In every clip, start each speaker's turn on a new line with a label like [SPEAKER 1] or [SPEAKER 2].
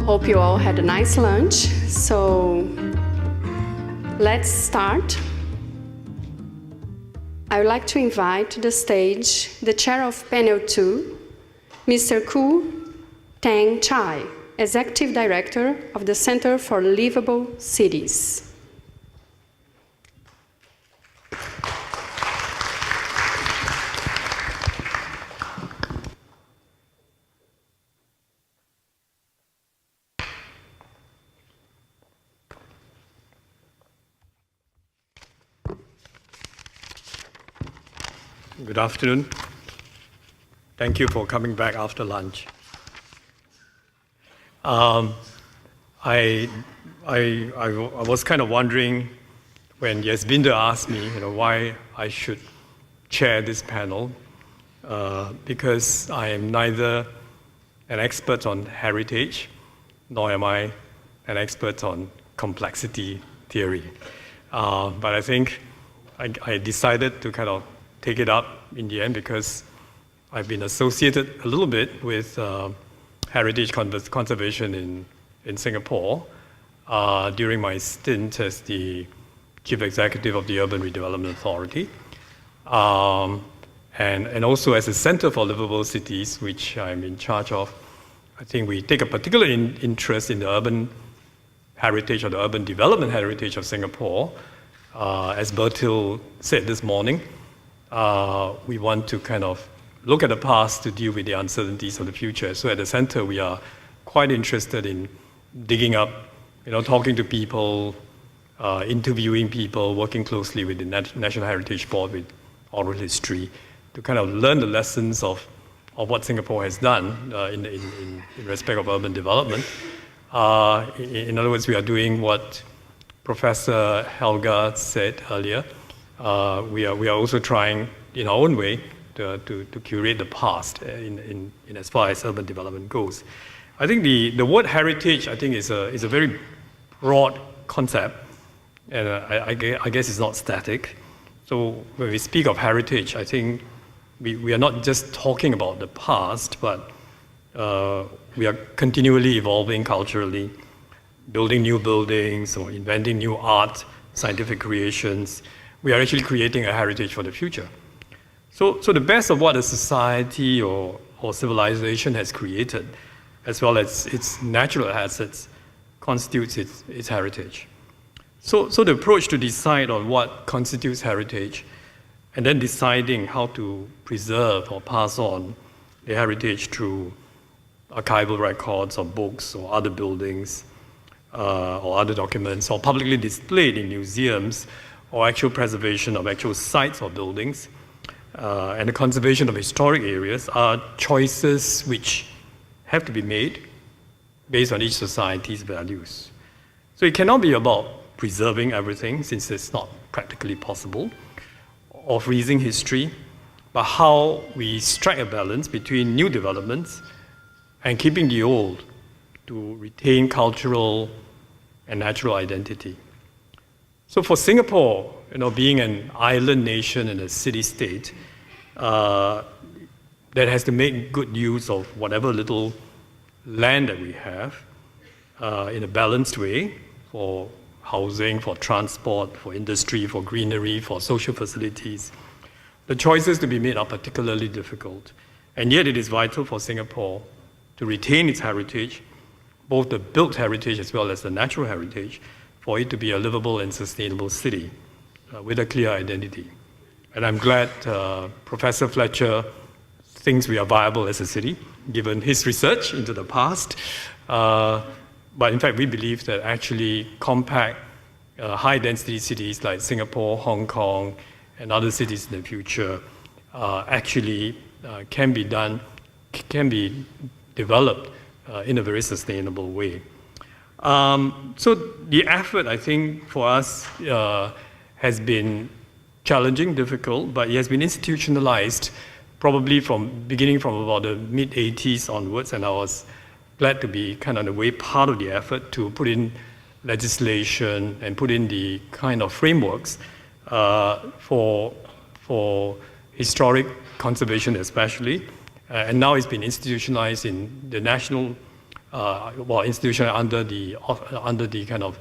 [SPEAKER 1] Hope you all had a nice lunch. So let's start. I would like to invite to the stage the chair of panel 2, Mr. Khoo, Teng, Chye, Executive Director of the Center for Liveable Cities.
[SPEAKER 2] Good afternoon. Thank you for coming back after lunch. I was kind of wondering when Yasvinder asked me, why I should chair this panel, because I am neither an expert on heritage, nor am I an expert on complexity theory. But I think I decided to kind of take it up in the end because I've been associated a little bit with heritage conservation in Singapore during my stint as the Chief Executive of the Urban Redevelopment Authority, and also as a Center for Liveable Cities, which I'm in charge of. I think we take a particular interest in the urban heritage or the urban development heritage of Singapore. As Bertil said this morning, we want to kind of look at the past to deal with the uncertainties of the future. So at the center, we are quite interested in digging up, talking to people, interviewing people, working closely with the National Heritage Board with oral history to kind of learn the lessons of what Singapore has done in respect of urban development. In other words, we are doing what Professor Helga said earlier. We are also trying, in our own way, to curate the past in as far as urban development goes. I think the word heritage, I think, is a very broad concept, and I guess it's not static. So when we speak of heritage, I think we are not just talking about the past, but we are continually evolving culturally, building new buildings or inventing new art, scientific creations. We are actually creating a heritage for the future. So the best of what a society or civilization has created, as well as its natural assets, constitutes its heritage. So the approach to decide on what constitutes heritage, and then deciding how to preserve or pass on the heritage through archival records or books or other buildings or other documents, or publicly displayed in museums, or actual preservation of actual sites or buildings, and the conservation of historic areas are choices which have to be made based on each society's values. So it cannot be about preserving everything, since it's not practically possible, or freezing history, but how we strike a balance between new developments and keeping the old to retain cultural and natural identity. So for Singapore, being an island nation and a city-state that has to make good use of whatever little land that we have in a balanced way for housing, for transport, for industry, for greenery, for social facilities, the choices to be made are particularly difficult. And yet it is vital for Singapore to retain its heritage, both the built heritage as well as the natural heritage, for it to be a livable and sustainable city with a clear identity. And I'm glad Professor Fletcher thinks we are viable as a city, given his research into the past. But in fact, we believe that actually compact, high-density cities like Singapore, Hong Kong, and other cities in the future actually can be developed in a very sustainable way. So the effort, I think, for us has been challenging, difficult, but it has been institutionalized probably beginning from about the mid-80s onwards, and I was glad to be kind of in a way part of the effort to put in legislation and put in the kind of frameworks for historic conservation especially. And now it's been institutionalized in the National institution under the kind of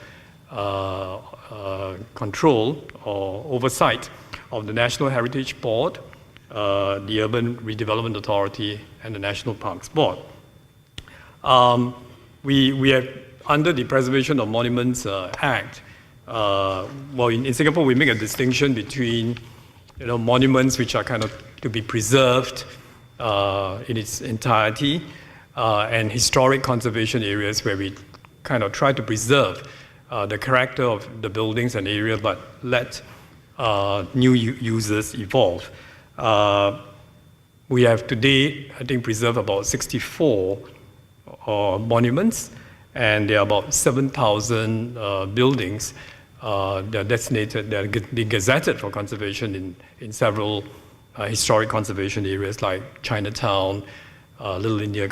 [SPEAKER 2] control or oversight of the National Heritage Board, the Urban Redevelopment Authority, and the National Parks Board. We have, under the Preservation of Monuments Act, in Singapore we make a distinction between monuments which are kind of to be preserved in its entirety, and historic conservation areas where we kind of try to preserve the character of the buildings and area, but let new users evolve. We have today, I think, preserved about 64 monuments, and there are about 7,000 buildings that are designated, that are being gazetted for conservation in several historic conservation areas like Chinatown, Little India,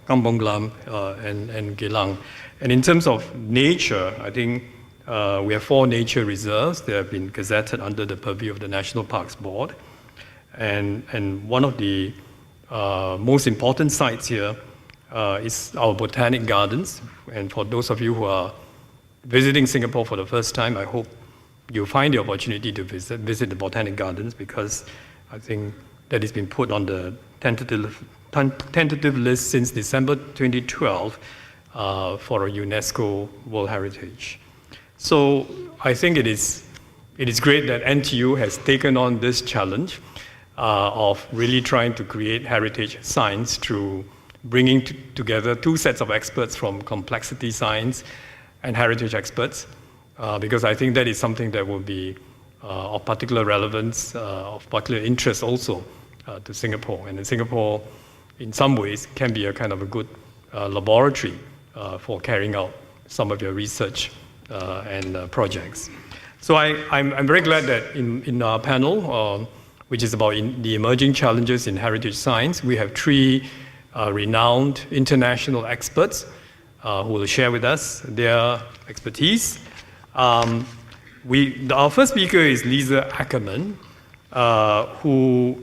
[SPEAKER 2] Kampong Glam, and Geylang. And in terms of nature, I think we have 4 nature reserves that have been gazetted under the purview of the National Parks Board. And one of the most important sites here is our botanic gardens. And for those of you who are visiting Singapore for the first time, I hope you'll find the opportunity to visit the botanic gardens, because I think that has been put on the tentative list since December 2012 for a UNESCO World Heritage. So I think it is great that NTU has taken on this challenge of really trying to create heritage science through bringing together 2 sets of experts from complexity science and heritage experts, because I think that is something that will be of particular relevance, of particular interest also to Singapore. And in Singapore, in some ways, can be a kind of a good laboratory for carrying out some of your research and projects. So I'm very glad that in our panel, which is about the emerging challenges in heritage science, we have 3 renowned international experts who will share with us their expertise. Our first speaker is Lisa Ackerman, who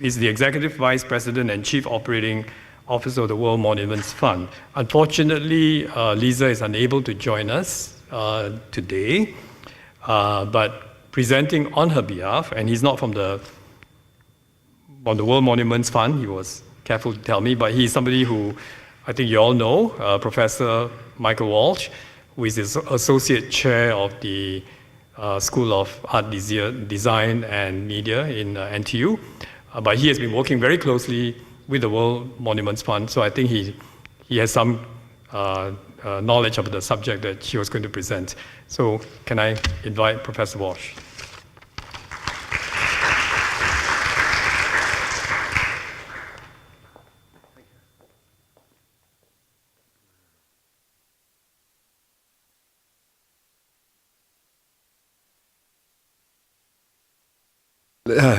[SPEAKER 2] is the Executive Vice President and Chief Operating Officer of the World Monuments Fund. Unfortunately, Lisa is unable to join us today, but presenting on her behalf, and he's not from the World Monuments Fund, he was careful to tell me, but he's somebody who I think you all know, Professor Michael Walsh, who is the Associate Chair of the School of Art Design and Media in NTU. But he has been working very closely with the World Monuments Fund, so I think he has some knowledge of the subject that she was going to present. So can I invite Professor Walsh?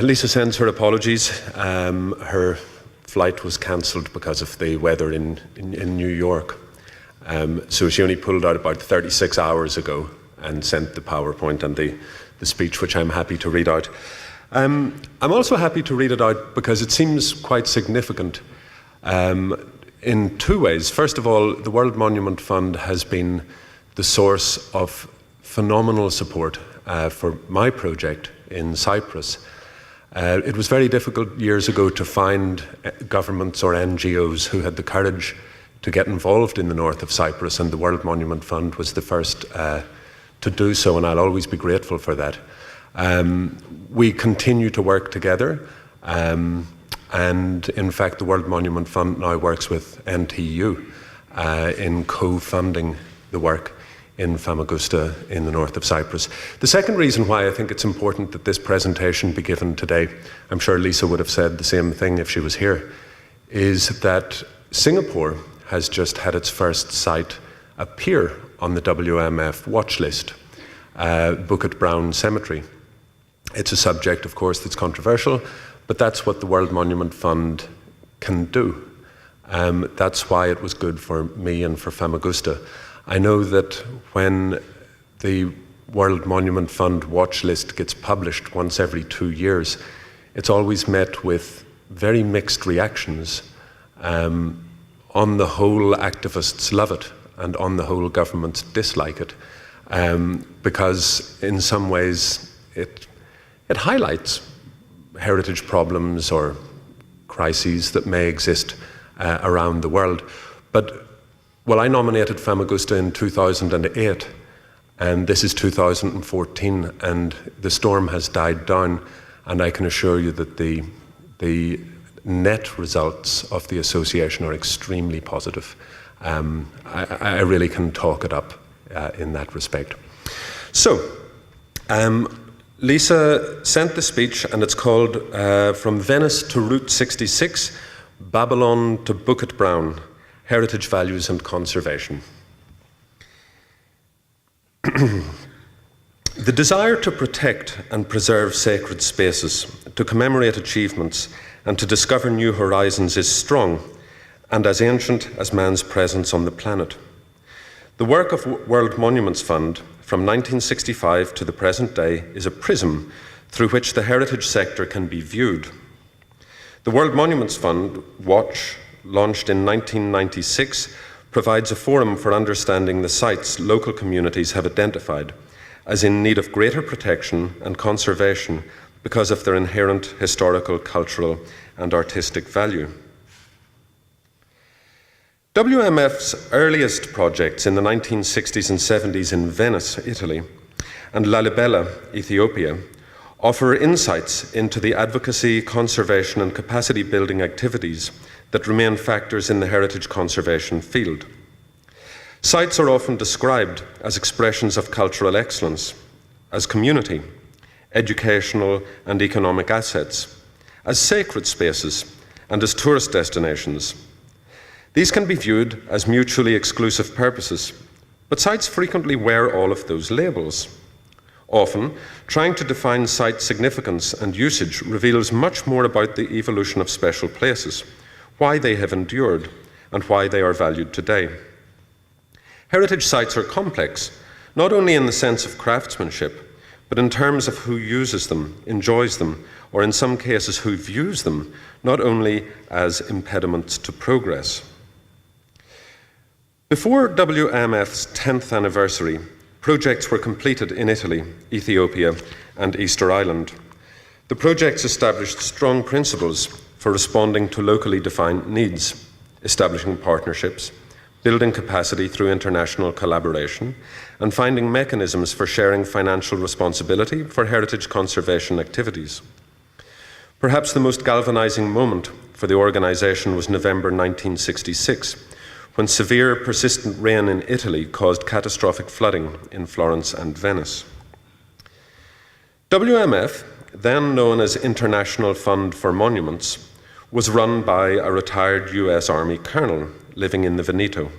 [SPEAKER 3] Lisa sends her apologies. Her flight was cancelled because of the weather in New York. So she only pulled out about 36 hours ago and sent the PowerPoint and the speech, which I'm happy to read out. I'm also happy to read it out because it seems quite significant in 2 ways. First of all, the World Monument Fund has been the source of phenomenal support for my project in Cyprus. It was very difficult years ago to find governments or NGOs who had the courage to get involved in the north of Cyprus, and the World Monument Fund was the first to do so, and I'll always be grateful for that. We continue to work together, and in fact the World Monument Fund now works with NTU in co-funding the work in Famagusta in the north of Cyprus. The second reason why I think it's important that this presentation be given today, I'm sure Lisa would have said the same thing if she was here, is that Singapore has just had its first site appear on the WMF watch list, Bukit Brown Cemetery. It's a subject, of course, that's controversial, but that's what the World Monument Fund can do. That's why it was good for me and for Famagusta. I know that when the World Monument Fund watch list gets published once every 2 years, it's always met with very mixed reactions. on the whole, activists love it, and on the whole, governments dislike it, because in some ways it highlights heritage problems or crises that may exist around the world. But, well, I nominated Famagusta in 2008, and this is 2014, and the storm has died down, and I can assure you that the net results of the association are extremely positive. I really can talk it up in that respect. So, Lisa sent the speech, and it's called From Venice to Route 66, Babylon to Bukit Brown, Heritage Values and Conservation. The desire to protect and preserve sacred spaces, to commemorate achievements, and to discover new horizons is strong and as ancient as man's presence on the planet. The work of World Monuments Fund from 1965 to the present day is a prism through which the heritage sector can be viewed. The World Monuments Fund, Watch, launched in 1996, provides a forum for understanding the sites local communities have identified as in need of greater protection and conservation because of their inherent historical, cultural, and artistic value. WMF's earliest projects in the 1960s and 70s in Venice, Italy, and Liveable, Ethiopia, offer insights into the advocacy, conservation, and capacity building activities that remain factors in the heritage conservation field. Sites are often described as expressions of cultural excellence, as community, educational and economic assets, as sacred spaces, and as tourist destinations. These can be viewed as mutually exclusive purposes, but sites frequently wear all of those labels. Often, trying to define site significance and usage reveals much more about the evolution of special places, why they have endured, and why they are valued today. Heritage sites are complex, not only in the sense of craftsmanship, but in terms of who uses them, enjoys them, or in some cases who views them, not only as impediments to progress. Before WMF's 10th anniversary, projects were completed in Italy, Ethiopia, and Easter Island. The projects established strong principles for responding to locally defined needs, establishing partnerships, building capacity through international collaboration, and finding mechanisms for sharing financial responsibility for heritage conservation activities. Perhaps the most galvanizing moment for the organization was November 1966, when severe, persistent rain in Italy caused catastrophic flooding in Florence and Venice. WMF, then known as International Fund for Monuments, was run by a retired US Army colonel living in the Veneto.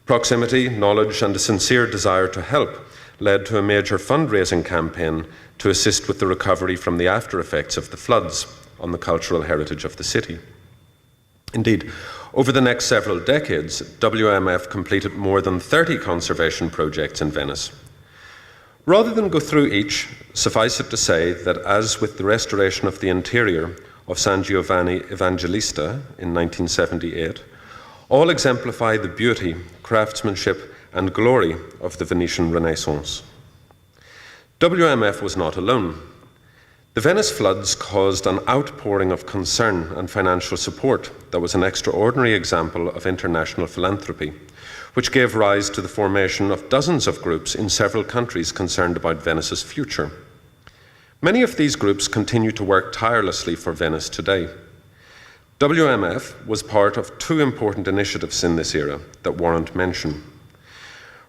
[SPEAKER 3] Proximity, knowledge, and a sincere desire to help led to a major fundraising campaign to assist with the recovery from the after effects of the floods on the cultural heritage of the city. Indeed, over the next several decades, WMF completed more than 30 conservation projects in Venice. Rather than go through each, suffice it to say that as with the restoration of the interior of San Giovanni Evangelista in 1978, all exemplify the beauty, craftsmanship, and glory of the Venetian Renaissance. WMF was not alone. The Venice floods caused an outpouring of concern and financial support that was an extraordinary example of international philanthropy, which gave rise to the formation of dozens of groups in several countries concerned about Venice's future. Many of these groups continue to work tirelessly for Venice today. WMF was part of two important initiatives in this era that warrant mention.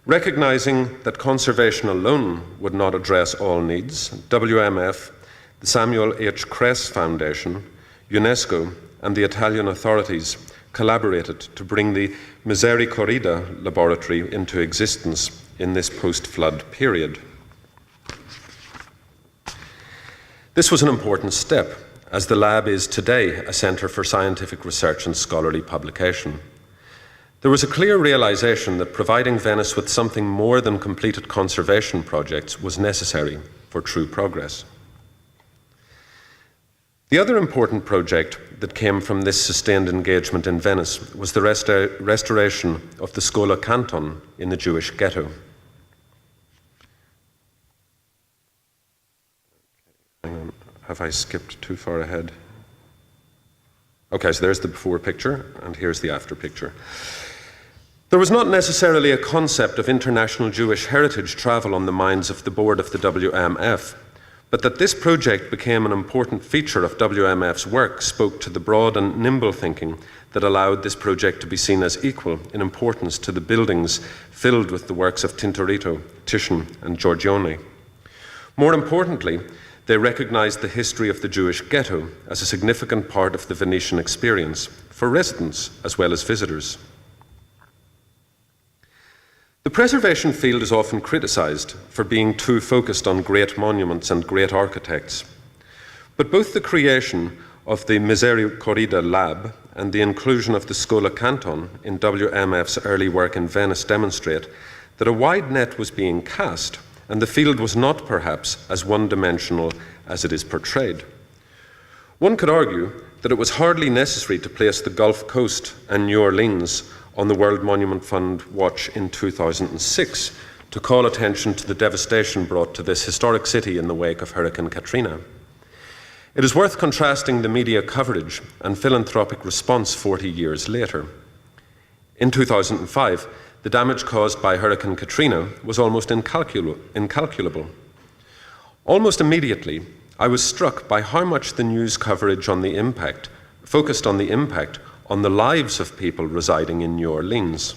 [SPEAKER 3] Recognizing that conservation alone would not address all needs, WMF, the Samuel H. Kress Foundation, UNESCO, and the Italian authorities collaborated to bring the Misericordia laboratory into existence in this post-flood period. This was an important step, as the lab is today a centre for scientific research and scholarly publication. There was a clear realization that providing Venice with something more than completed conservation projects was necessary for true progress. The other important project that came from this sustained engagement in Venice was the restoration of the Scala Canton in the Jewish ghetto. Hang on, have I skipped too far ahead? Okay, so there's the before picture, and here's the after picture. There was not necessarily a concept of international Jewish heritage travel on the minds of the board of the WMF, but that this project became an important feature of WMF's work spoke to the broad and nimble thinking that allowed this project to be seen as equal in importance to the buildings filled with the works of Tintorito, Titian, and Giorgione. More importantly, they recognized the history of the Jewish ghetto as a significant part of the Venetian experience for residents as well as visitors. The preservation field is often criticized for being too focused on great monuments and great architects. But both the creation of the Misericordia Lab and the inclusion of the Scala Canton in WMF's early work in Venice demonstrate that a wide net was being cast, and the field was not perhaps as one-dimensional as it is portrayed. One could argue that it was hardly necessary to place the Gulf Coast and New Orleans on the World Monument Fund watch in 2006 to call attention to the devastation brought to this historic city in the wake of Hurricane Katrina. It is worth contrasting the media coverage and philanthropic response 40 years later. In 2005, the damage caused by Hurricane Katrina was almost incalculable. Almost immediately, I was struck by how much the news coverage on the impact focused on the impact on the lives of people residing in New Orleans.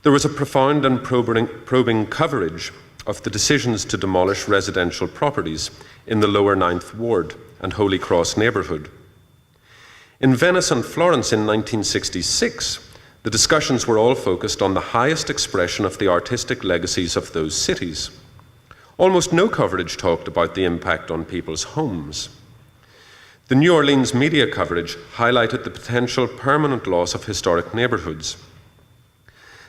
[SPEAKER 3] There was a profound and probing coverage of the decisions to demolish residential properties in the lower 9th Ward and Holy Cross neighbourhood. In Venice and Florence in 1966, the discussions were all focused on the highest expression of the artistic legacies of those cities. Almost no coverage talked about the impact on people's homes. The New Orleans media coverage highlighted the potential permanent loss of historic neighbourhoods.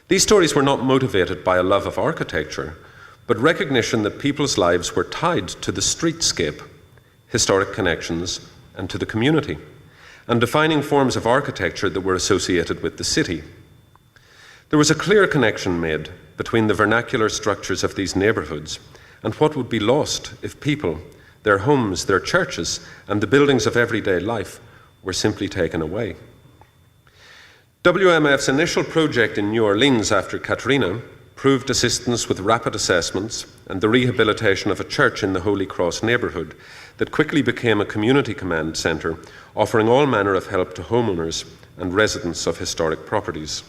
[SPEAKER 3] These stories were not motivated by a love of architecture, but recognition that people's lives were tied to the streetscape, historic connections, and to the community, and defining forms of architecture that were associated with the city. There was a clear connection made between the vernacular structures of these neighbourhoods and what would be lost if people, their homes, their churches, and the buildings of everyday life were simply taken away. WMF's initial project in New Orleans after Katrina proved assistance with rapid assessments and the rehabilitation of a church in the Holy Cross neighbourhood that quickly became a community command centre, offering all manner of help to homeowners and residents of historic properties.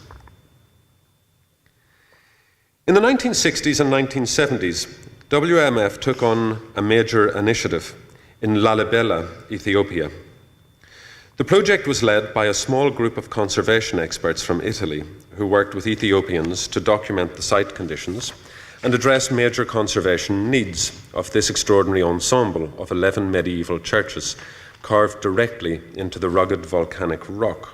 [SPEAKER 3] In the 1960s and 1970s, WMF took on a major initiative in Liveable, Ethiopia. The project was led by a small group of conservation experts from Italy who worked with Ethiopians to document the site conditions and address major conservation needs of this extraordinary ensemble of 11 medieval churches carved directly into the rugged volcanic rock.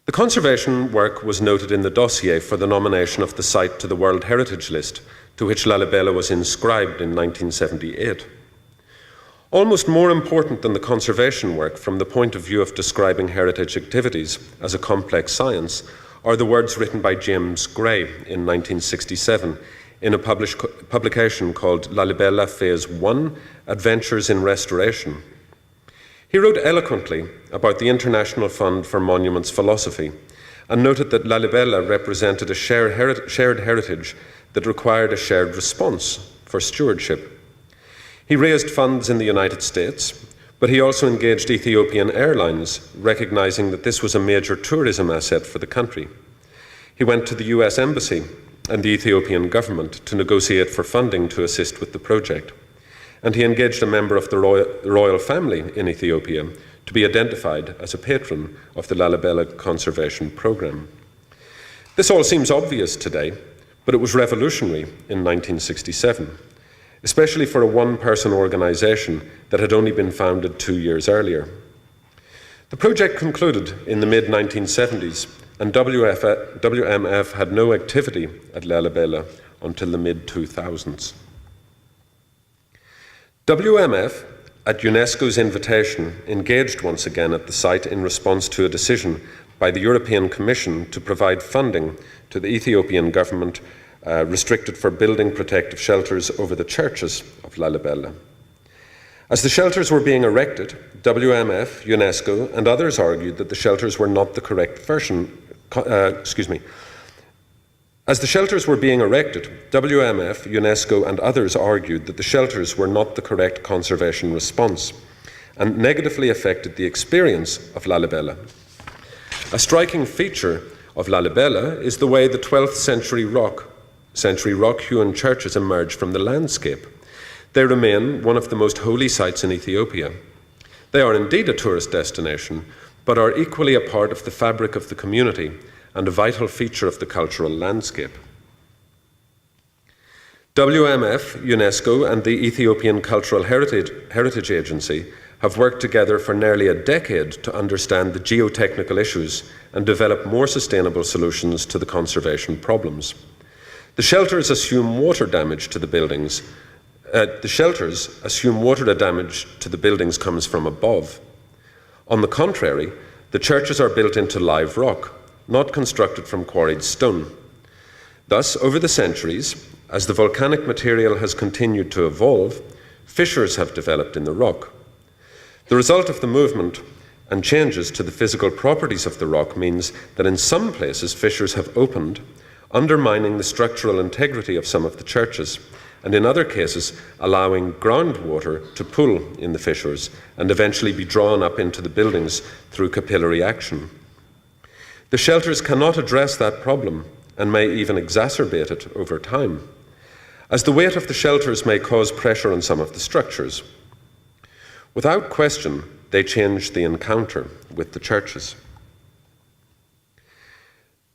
[SPEAKER 3] The conservation work was noted in the dossier for the nomination of the site to the World Heritage List, to which Liveable was inscribed in 1978. Almost more important than the conservation work from the point of view of describing heritage activities as a complex science are the words written by James Gray in 1967 in a publication called Liveable Phase 1, Adventures in Restoration. He wrote eloquently about the International Fund for Monuments philosophy and noted that Liveable represented a shared heritage that required a shared response for stewardship. He raised funds in the United States, but he also engaged Ethiopian Airlines, recognizing that this was a major tourism asset for the country. He went to the US Embassy and the Ethiopian government to negotiate for funding to assist with the project. And he engaged a member of the royal family in Ethiopia to be identified as a patron of the Liveable Conservation Programme. This all seems obvious today, but it was revolutionary in 1967, especially for a one-person organisation that had only been founded 2 years earlier. The project concluded in the mid-1970s, and WMF had no activity at Liveable until the mid-2000s. WMF at UNESCO's invitation, engaged once again at the site in response to a decision by the European Commission to provide funding to the Ethiopian government restricted for building protective shelters over the churches of Liveable. As the shelters were being erected, WMF, UNESCO, and others argued that the shelters were not the correct version. As the shelters were being erected, WMF, UNESCO, and others argued that the shelters were not the correct conservation response and negatively affected the experience of Liveable. A striking feature of Liveable is the way the 12th century rock-hewn churches emerge from the landscape. They remain one of the most holy sites in Ethiopia. They are indeed a tourist destination, but are equally a part of the fabric of the community and a vital feature of the cultural landscape. WMF, UNESCO, and the Ethiopian Cultural Heritage Agency have worked together for nearly a decade to understand the geotechnical issues and develop more sustainable solutions to the conservation problems. The shelters assume water damage to the buildings. The damage to the buildings comes from above. On the contrary, the churches are built into live rock, not constructed from quarried stone. Thus, over the centuries, as the volcanic material has continued to evolve, fissures have developed in the rock. The result of the movement and changes to the physical properties of the rock means that in some places fissures have opened, undermining the structural integrity of some of the churches, and in other cases allowing groundwater to pool in the fissures and eventually be drawn up into the buildings through capillary action. The shelters cannot address that problem and may even exacerbate it over time, as the weight of the shelters may cause pressure on some of the structures. Without question, they change the encounter with the churches.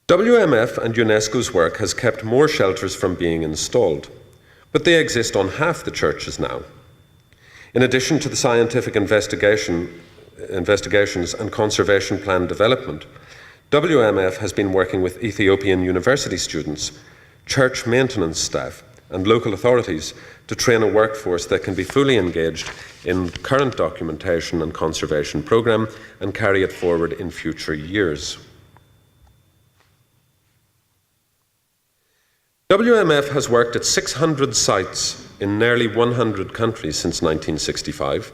[SPEAKER 3] WMF and UNESCO's work has kept more shelters from being installed, but they exist on half the churches now. In addition to the scientific investigations and conservation plan development, WMF has been working with Ethiopian university students, church maintenance staff, and local authorities to train a workforce that can be fully engaged in current documentation and conservation programme and carry it forward in future years. WMF has worked at 600 sites in nearly 100 countries since 1965.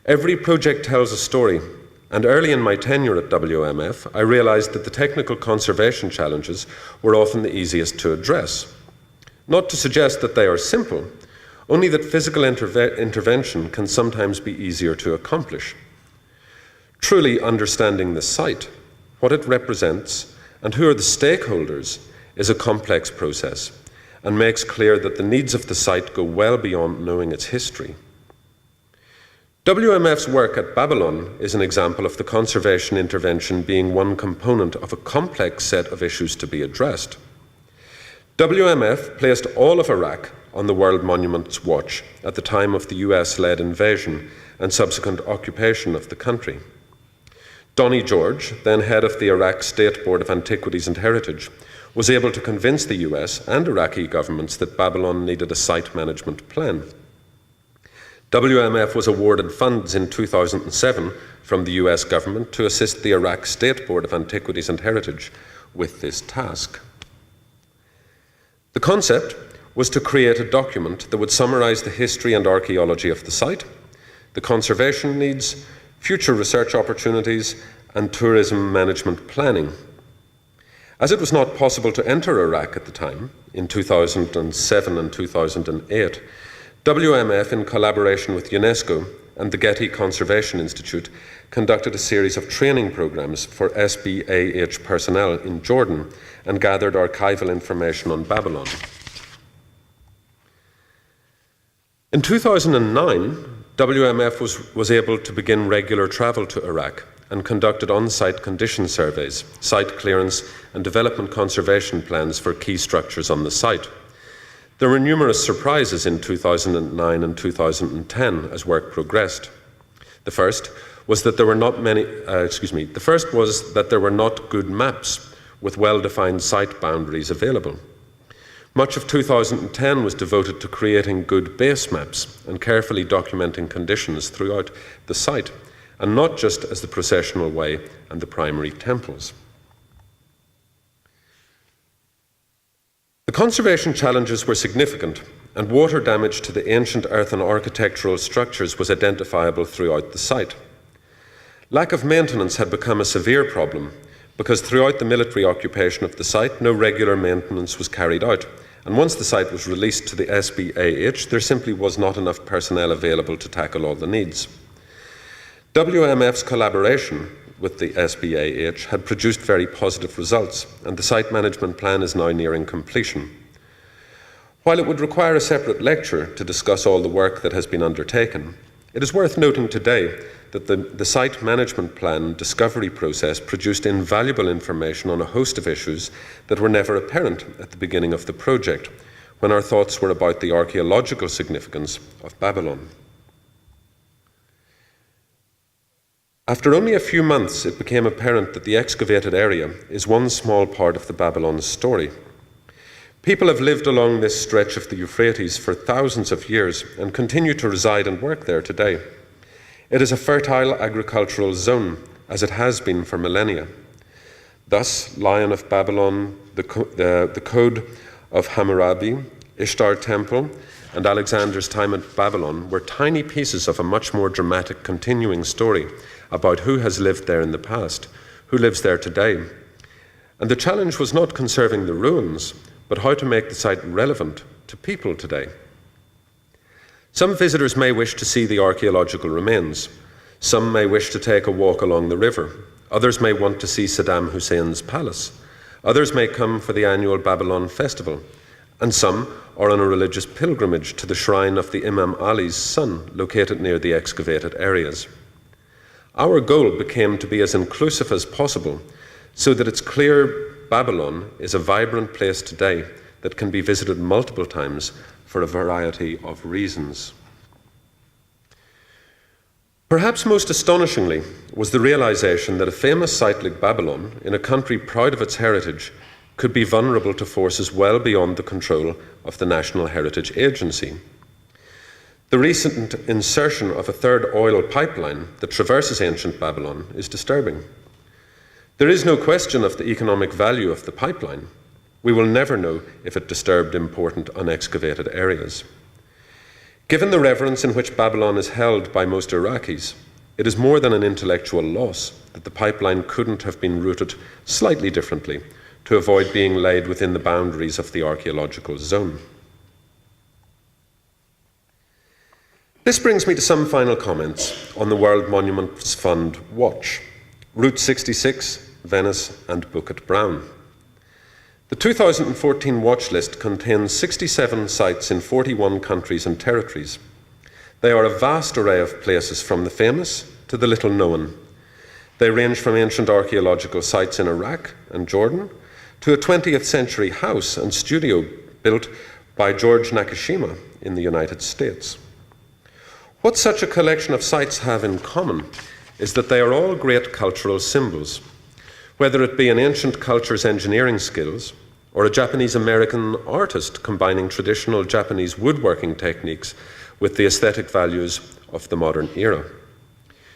[SPEAKER 3] Every project tells a story, and early in my tenure at WMF, I realised that the technical conservation challenges were often the easiest to address. Not to suggest that they are simple, only that physical intervention can sometimes be easier to accomplish. Truly understanding the site, what it represents, and who are the stakeholders is a complex process and makes clear that the needs of the site go well beyond knowing its history. WMF's work at Babylon is an example of the conservation intervention being one component of a complex set of issues to be addressed. WMF placed all of Iraq on the World Monuments Watch at the time of the US-led invasion and subsequent occupation of the country. Donnie George, then head of the Iraq State Board of Antiquities and Heritage, was able to convince the US and Iraqi governments that Babylon needed a site management plan. WMF was awarded funds in 2007 from the US government to assist the Iraq State Board of Antiquities and Heritage with this task. The concept was to create a document that would summarise the history and archaeology of the site, the conservation needs, future research opportunities, and tourism management planning. As it was not possible to enter Iraq at the time, in 2007 and 2008, WMF, in collaboration with UNESCO and the Ghetto Conservation Institute, conducted a series of training programs for SBAH personnel in Jordan and gathered archival information on Babylon. In 2009, WMF was able to begin regular travel to Iraq and conducted on-site condition surveys, site clearance, and development conservation plans for key structures on the site. There were numerous surprises in 2009 and 2010 as work progressed. The first was that there were not good maps with well-defined site boundaries available. Much of 2010 was devoted to creating good base maps and carefully documenting conditions throughout the site, and not just as the processional way and the primary temples. The conservation challenges were significant, and water damage to the ancient earthen architectural structures was identifiable throughout the site. Lack of maintenance had become a severe problem, because throughout the military occupation of the site, no regular maintenance was carried out, and once the site was released to the SBAH, there simply was not enough personnel available to tackle all the needs. WMF's collaboration with the SBAH had produced very positive results, and the site management plan is now nearing completion. While it would require a separate lecture to discuss all the work that has been undertaken, it is worth noting today that the site management plan discovery process produced invaluable information on a host of issues that were never apparent at the beginning of the project, when our thoughts were about the archaeological significance of Babylon. After only a few months, it became apparent that the excavated area is one small part of the Babylon story. People have lived along this stretch of the Euphrates for thousands of years and continue to reside and work there today. It is a fertile agricultural zone, as it has been for millennia. Thus, Lion of Babylon, the Code of Hammurabi, Ishtar Temple, and Alexander's time at Babylon were tiny pieces of a much more dramatic continuing story about who has lived there in the past, who lives there today. And the challenge was not conserving the ruins, but how to make the site relevant to people today. Some visitors may wish to see the archaeological remains. Some may wish to take a walk along the river. Others may want to see Saddam Hussein's palace. Others may come for the annual Babylon festival. And some are on a religious pilgrimage to the shrine of the Imam Ali's son, located near the excavated areas. Our goal became to be as inclusive as possible, so that it's clear Babylon is a vibrant place today that can be visited multiple times for a variety of reasons. Perhaps most astonishingly was the realization that a famous site like Babylon, in a country proud of its heritage, could be vulnerable to forces well beyond the control of the National Heritage Agency. The recent insertion of a third oil pipeline that traverses ancient Babylon is disturbing. There is no question of the economic value of the pipeline. We will never know if it disturbed important unexcavated areas. Given the reverence in which Babylon is held by most Iraqis, it is more than an intellectual loss that the pipeline couldn't have been routed slightly differently to avoid being laid within the boundaries of the archaeological zone. This brings me to some final comments on the World Monuments Fund Watch, Route 66, Venice, and Bukit Brown. The 2014 watch list contains 67 sites in 41 countries and territories. They are a vast array of places, from the famous to the little known. They range from ancient archaeological sites in Iraq and Jordan to a 20th century house and studio built by George Nakashima in the United States. What such a collection of sites have in common is that they are all great cultural symbols, whether it be an ancient culture's engineering skills or a Japanese-American artist combining traditional Japanese woodworking techniques with the aesthetic values of the modern era.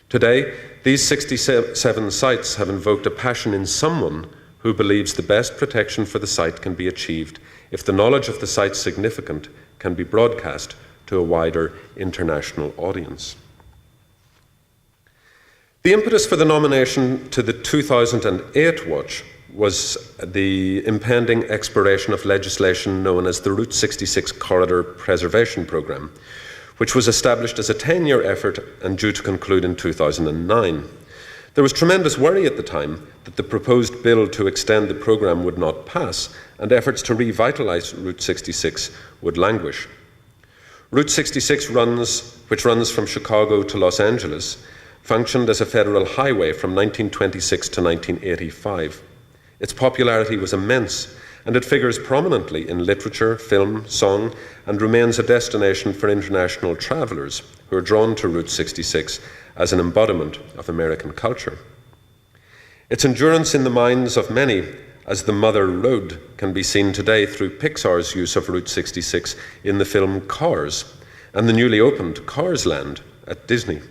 [SPEAKER 3] Today, these 67 sites have invoked a passion in someone who believes the best protection for the site can be achieved if the knowledge of the site's significance can be broadcast to a wider international audience. The impetus for the nomination to the 2008 watch was the impending expiration of legislation known as the Route 66 Corridor Preservation Programme, which was established as a 10-year effort and due to conclude in 2009. There was tremendous worry at the time that the proposed bill to extend the programme would not pass, and efforts to revitalise Route 66 would languish. Route 66, which runs from Chicago to Los Angeles, functioned as a federal highway from 1926 to 1985. Its popularity was immense, and it figures prominently in literature, film, song, and remains a destination for international travellers who are drawn to Route 66 as an embodiment of American culture. Its endurance in the minds of many as the Mother Road can be seen today through Pixar's use of Route 66 in the film Cars and the newly opened Cars Land at Disney.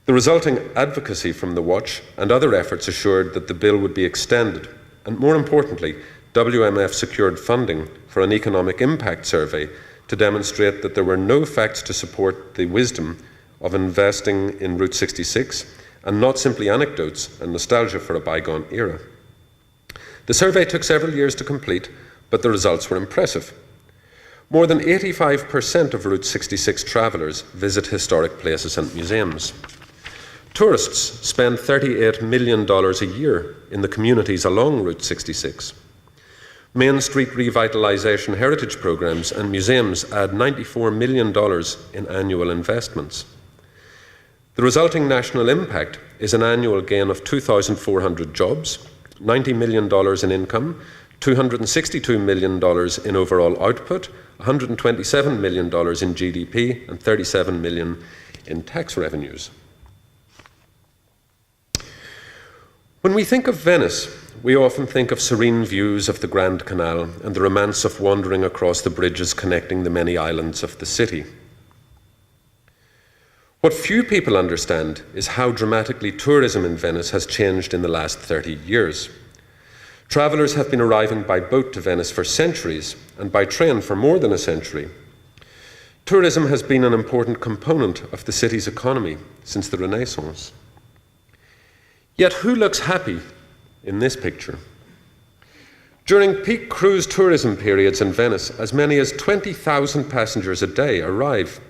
[SPEAKER 3] The resulting advocacy from the Watch and other efforts assured that the bill would be extended, and more importantly, WMF secured funding for an economic impact survey to demonstrate that there were no facts to support the wisdom of investing in Route 66 and not simply anecdotes and nostalgia for a bygone era. The survey took several years to complete, but the results were impressive. More than 85% of Route 66 travellers visit historic places and museums. Tourists spend $38 million a year in the communities along Route 66. Main Street revitalisation heritage programmes and museums add $94 million in annual investments. The resulting national impact is an annual gain of 2,400 jobs, $90 million in income, $262 million in overall output, $127 million in GDP, and $37 million in tax revenues. When we think of Venice, we often think of serene views of the Grand Canal and the romance of wandering across the bridges connecting the many islands of the city. What few people understand is how dramatically tourism in Venice has changed in the last 30 years. Travellers have been arriving by boat to Venice for centuries and by train for more than a century. Tourism has been an important component of the city's economy since the Renaissance. Yet who looks happy in this picture? During peak cruise tourism periods in Venice, as many as 20,000 passengers a day arrive.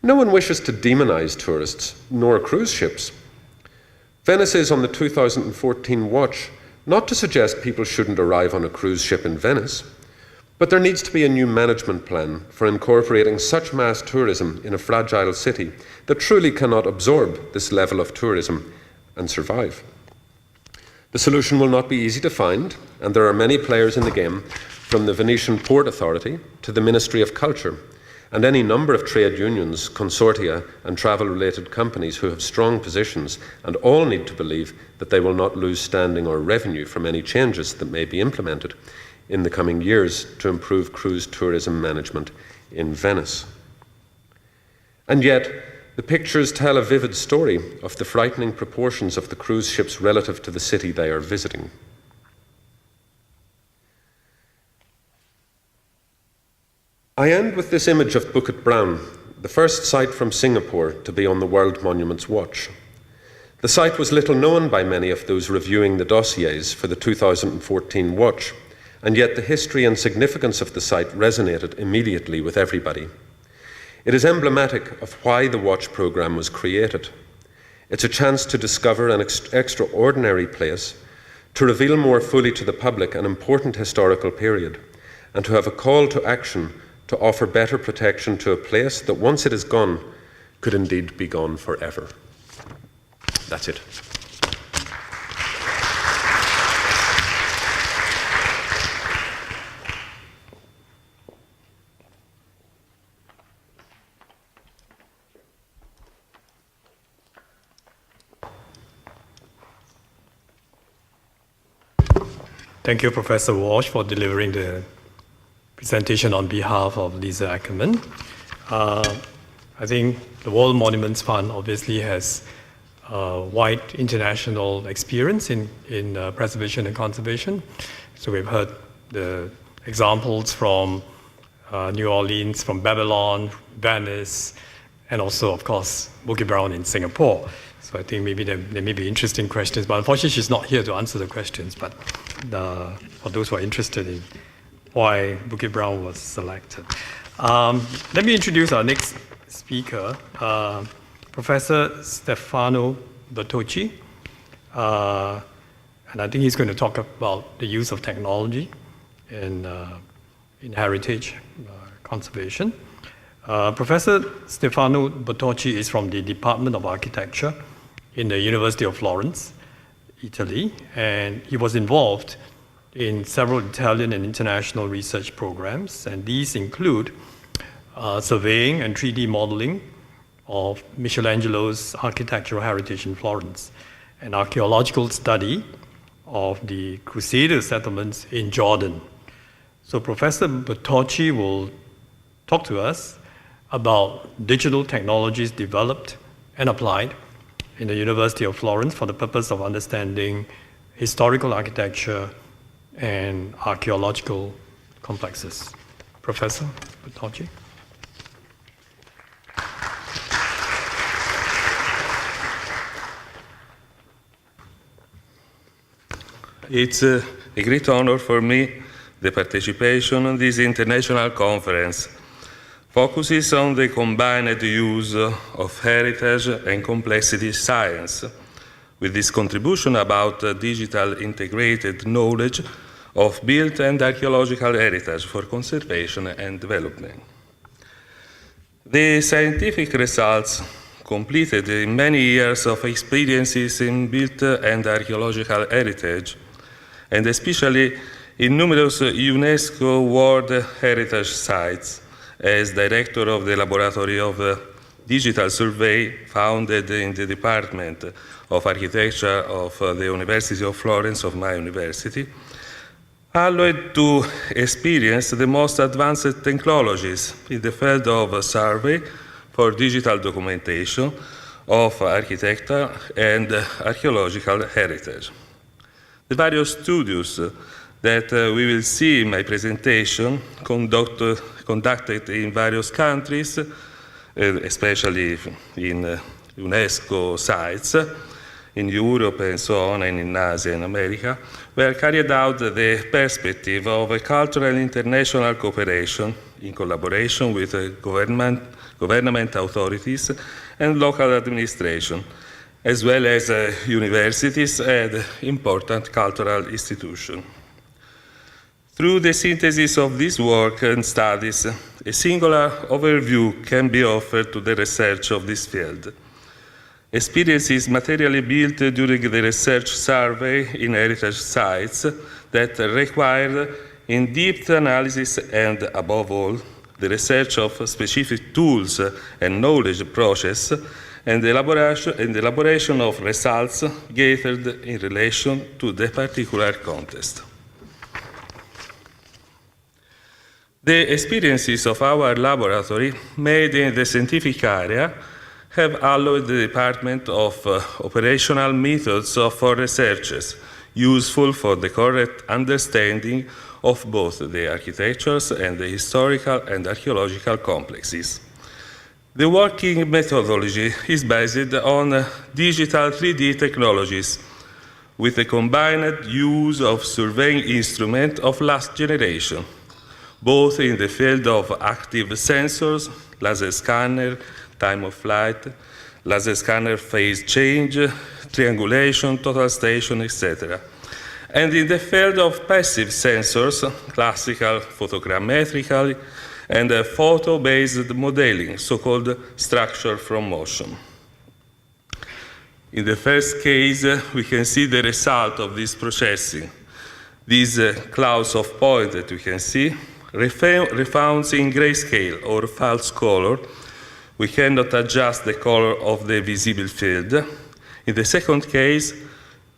[SPEAKER 3] No one wishes to demonize tourists, nor cruise ships. Venice is on the 2014 watch, not to suggest people shouldn't arrive on a cruise ship in Venice, but there needs to be a new management plan for incorporating such mass tourism in a fragile city that truly cannot absorb this level of tourism and survive. The solution will not be easy to find, and there are many players in the game, from the Venetian Port Authority to the Ministry of Culture, and any number of trade unions, consortia, and travel-related companies who have strong positions and all need to believe that they will not lose standing or revenue from any changes that may be implemented in the coming years to improve cruise tourism management in Venice. And yet, the pictures tell a vivid story of the frightening proportions of the cruise ships relative to the city they are visiting. I end with this image of Bukit Brown, the first site from Singapore to be on the World Monuments Watch. The site was little known by many of those reviewing the dossiers for the 2014 watch, and yet the history and significance of the site resonated immediately with everybody. It is emblematic of why the watch programme was created. It's a chance to discover an extraordinary place, to reveal more fully to the public an important historical period, and to have a call to action to offer better protection to a place that once it is gone, could indeed be gone forever. That's it.
[SPEAKER 2] Thank you, Professor Walsh, for delivering the presentation on behalf of Lisa Ackerman. I think the World Monuments Fund obviously has wide international experience in preservation and conservation. So we've heard the examples from New Orleans, from Babylon, Venice, and also, of course, Bukit Brown in Singapore. So I think maybe there may be interesting questions, but unfortunately she's not here to answer the questions. But for those who are interested in why Bukit Brown was selected. Let me introduce our next speaker, Professor Stefano Bertocci. And I think he's going to talk about the use of technology in heritage conservation. Professor Stefano Bertocci is from the Department of Architecture in the University of Florence, Italy, and he was involved in several Italian and international research programs, and these include surveying and 3D modeling of Michelangelo's architectural heritage in Florence, an archaeological study of the Crusader settlements in Jordan. So Professor Bertocci will talk to us about digital technologies developed and applied in the University of Florence for the purpose of understanding historical architecture and archaeological complexes. Professor Bertocci.
[SPEAKER 4] It's a great honor for me the participation in this international conference. Focuses on the combined use of heritage and complexity science, with this contribution about digital integrated knowledge of built and archaeological heritage for conservation and development. The scientific results completed in many years of experiences in built and archaeological heritage, and especially in numerous UNESCO World Heritage Sites, as director of the Laboratory of Digital Survey founded in the Department of Architecture of the University of Florence, of my university, allowed to experience the most advanced technologies in the field of survey for digital documentation of architecture and archaeological heritage. The various studios that we will see in my presentation conducted in various countries, especially in UNESCO sites, in Europe and so on, and in Asia and America, were carried out the perspective of a cultural international cooperation in collaboration with government authorities and local administration, as well as universities and important cultural institutions. Through the synthesis of this work and studies, a singular overview can be offered to the research of this field. Experiences materially built during the research survey in heritage sites that required in-depth analysis and, above all, the research of specific tools and knowledge process and the elaboration of results gathered in relation to the particular context. The experiences of our laboratory made in the scientific area have allowed the Department of Operational Methods for researchers, useful for the correct understanding of both the architectures and the historical and archaeological complexes. The working methodology is based on digital 3D technologies with the combined use of surveying instruments of last generation, both in the field of active sensors, laser scanner, time of flight, laser scanner phase change, triangulation, total station, etc. And in the field of passive sensors, classical photogrammetrical and photo-based modeling, so-called structure from motion. In the first case, we can see the result of this processing. These clouds of points that we can see refound in grayscale or false color. We cannot adjust the color of the visible field. In the second case,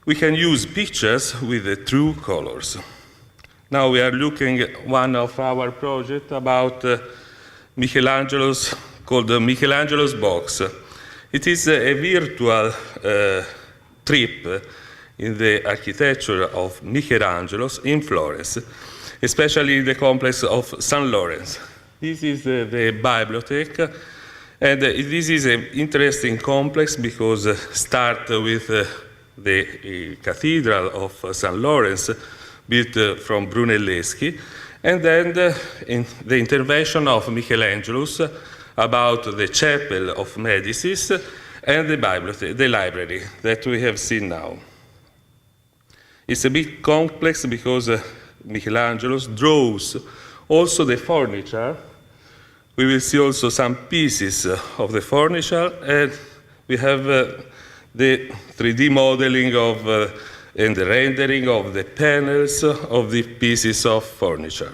[SPEAKER 4] we can use pictures with the true colors. Now we are looking at one of our projects about Michelangelo's, called Michelangelo's box. It is a virtual trip in the architecture of Michelangelo's in Florence, especially in the complex of St. Lawrence. This is the bibliothèque, and this is an interesting complex because start with the Cathedral of St. Lawrence, built from Brunelleschi, and then in the intervention of Michelangelo about the Chapel of Medicis and the bibliothèque, the library that we have seen now. It's a bit complex because Michelangelo draws also the furniture. We will see also some pieces of the furniture, and we have the 3D modeling of and the rendering of the panels of the pieces of furniture.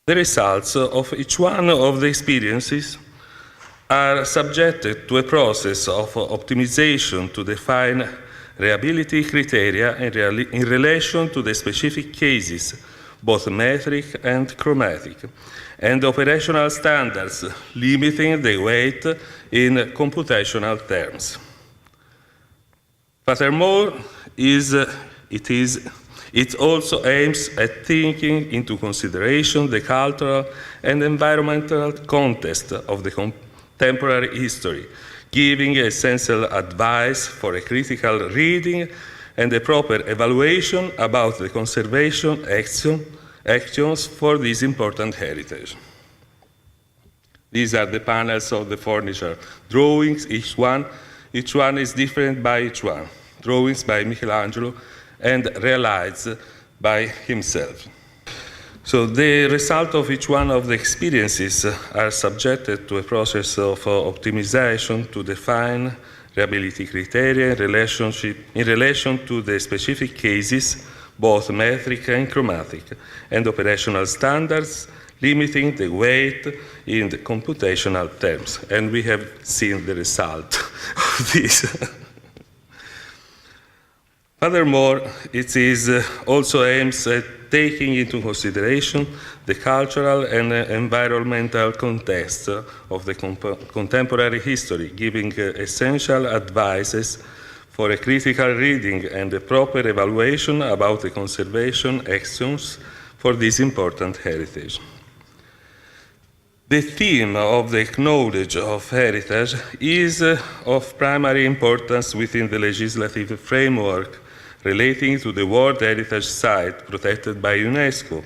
[SPEAKER 4] The results of each one of the experiences are subjected to a process of optimization to define reliability criteria in relation to the specific cases, both metric and chromatic, and operational standards limiting the weight in computational terms. Furthermore, it also aims at taking into consideration the cultural and environmental context of the contemporary history, giving essential advice for a critical reading and a proper evaluation about the conservation actions for this important heritage. These are the panels of the furniture drawings. Each one is different by each one. Drawings by Michelangelo and realized by himself. So the result of each one of the experiences are subjected to a process of optimization to define reliability criteria in relation to the specific cases, both metric and chromatic, and operational standards limiting the weight in the computational terms. And we have seen the result of this. Furthermore, it is also aims at taking into consideration the cultural and environmental context of the contemporary history, giving essential advices for a critical reading and a proper evaluation about the conservation actions for this important heritage. The theme of the knowledge of heritage is of primary importance within the legislative framework relating to the World Heritage Site protected by UNESCO.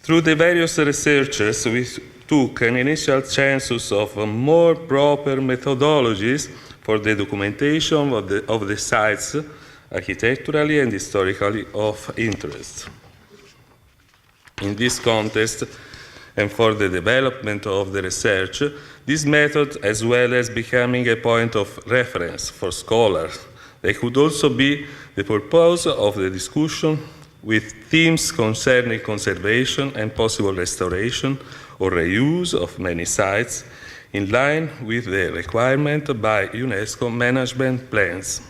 [SPEAKER 4] Through the various researchers, we took an initial census of more proper methodologies for the documentation of the sites architecturally and historically of interest. In this context, and for the development of the research, this method, as well as becoming a point of reference for scholars, they could also be the purpose of the discussion with themes concerning conservation and possible restoration or reuse of many sites in line with the requirement by UNESCO management plans.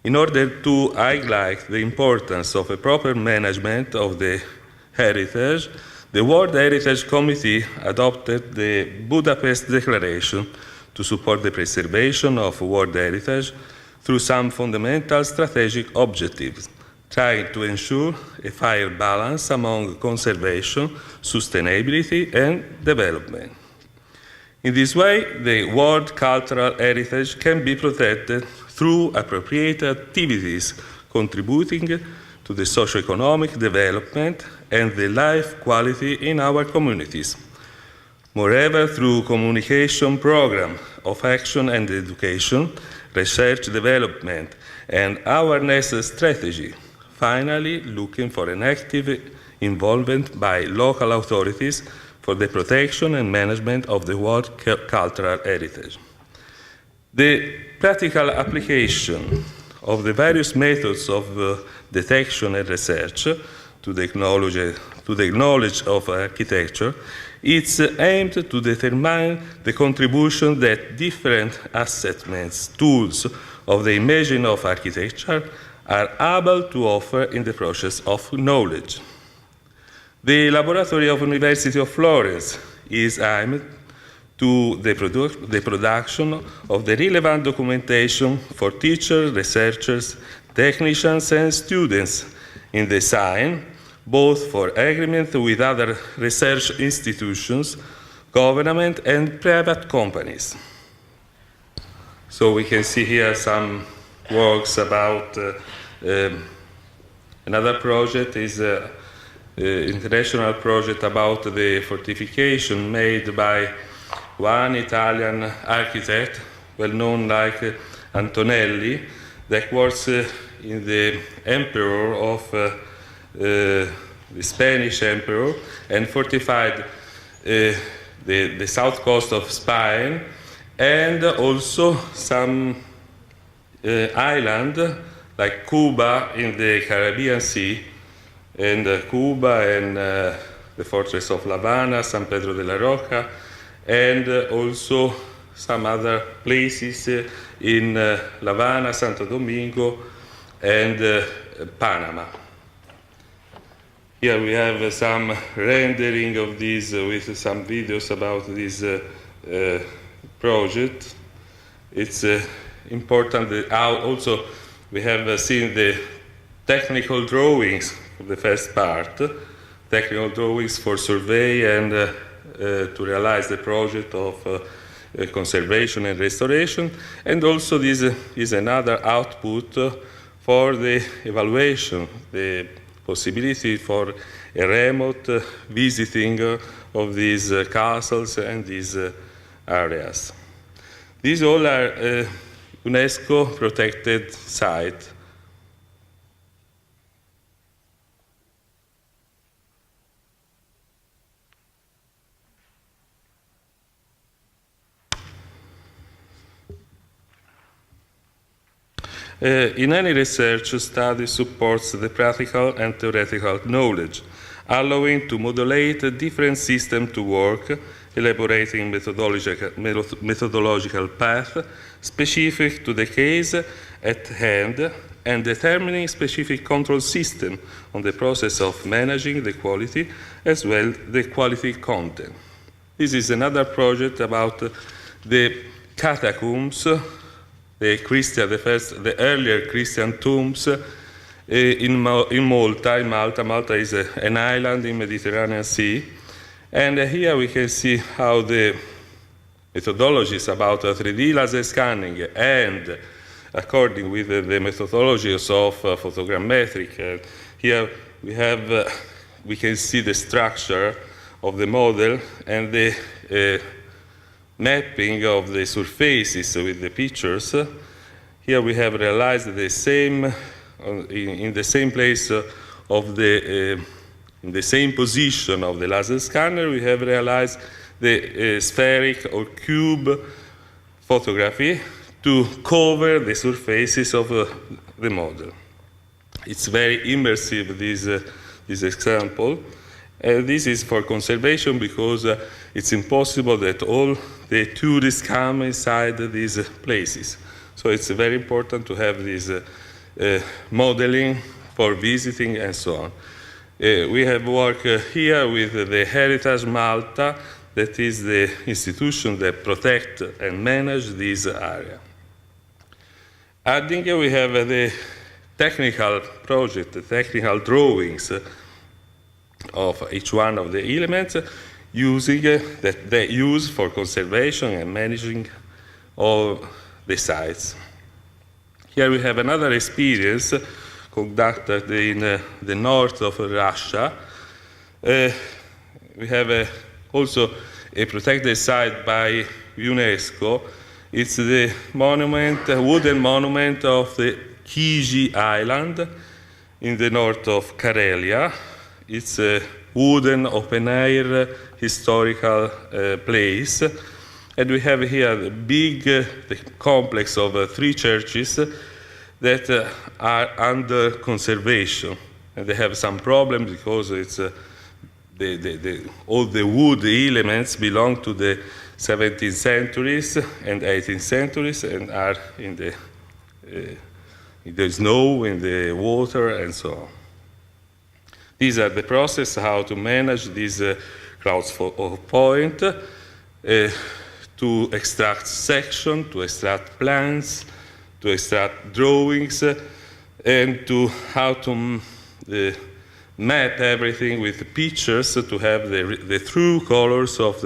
[SPEAKER 4] In order to highlight the importance of a proper management of the heritage, the World Heritage Committee adopted the Budapest Declaration to support the preservation of World Heritage through some fundamental strategic objectives, trying to ensure a fair balance among conservation, sustainability, and development. In this way, the world cultural heritage can be protected through appropriate activities contributing to the socio-economic development and the life quality in our communities. Moreover, through communication program of action and education, research development, and awareness strategy, finally looking for an active involvement by local authorities for the protection and management of the world cultural heritage. The practical application of the various methods of detection and research to the knowledge of architecture, it's aimed to determine the contribution that different assessments, tools of the imaging of architecture are able to offer in the process of knowledge. The laboratory of University of Florence is aimed to the production of the relevant documentation for teachers, researchers, technicians, and students in design, both for agreement with other research institutions, government, and private companies. So we can see here some works about another project is an international project about the fortification made by one Italian architect, well known like Antonelli, that works in the emperor of the Spanish emperor and fortified the south coast of Spain and also some island like Cuba in the Caribbean Sea, and Cuba and the fortress of La Habana, San Pedro de la Roca, and also some other places in La Habana, Santo Domingo, and Panama. Here we have some rendering of these with some videos about this project. It's important that also we have seen the technical drawings of the first part, technical drawings for survey and to realize the project of conservation and restoration, and also this is another output for the evaluation, the possibility for a remote visiting of these castles and these areas. These all are UNESCO protected sites. In any research study supports the practical and theoretical knowledge, allowing to modulate a different system to work, elaborating methodological path specific to the case at hand, and determining specific control system on the process of managing the quality as well the quality content. This is another project about the catacombs, the earlier Christian tombs in Malta. Malta is an island in Mediterranean Sea. And here we can see how the methodologies about 3D laser scanning and according with the methodologies of photogrammetric. Here we can see the structure of the model and the mapping of the surfaces with the pictures. Here we have realized the same, in the same place of the, in the same position of the laser scanner, we have realized the spheric or cube photography to cover the surfaces of the model. It's very immersive, this example. This is for conservation because it's impossible that all the tourists come inside these places. So it's very important to have this modeling for visiting and so on. We have worked here with the Heritage Malta, that is the institution that protects and manages this area. Adding, we have the technical project, the technical drawings of each one of the elements using that they use for conservation and managing all the sites. Here we have another experience conducted in the north of Russia. We have also a protected site by UNESCO. It's the monument, a wooden monument of the Chye Island in the north of Karelia. It's a wooden open-air historical place. And we have here the big the complex of 3 churches that are under conservation. And they have some problems because it's all the wood elements belong to the 17th centuries and 18th centuries and are in the snow, in the water, and so on. These are the process how to manage these clouds of point, to extract section, to extract plans, to extract drawings, and to how to map everything with pictures to have the true colors of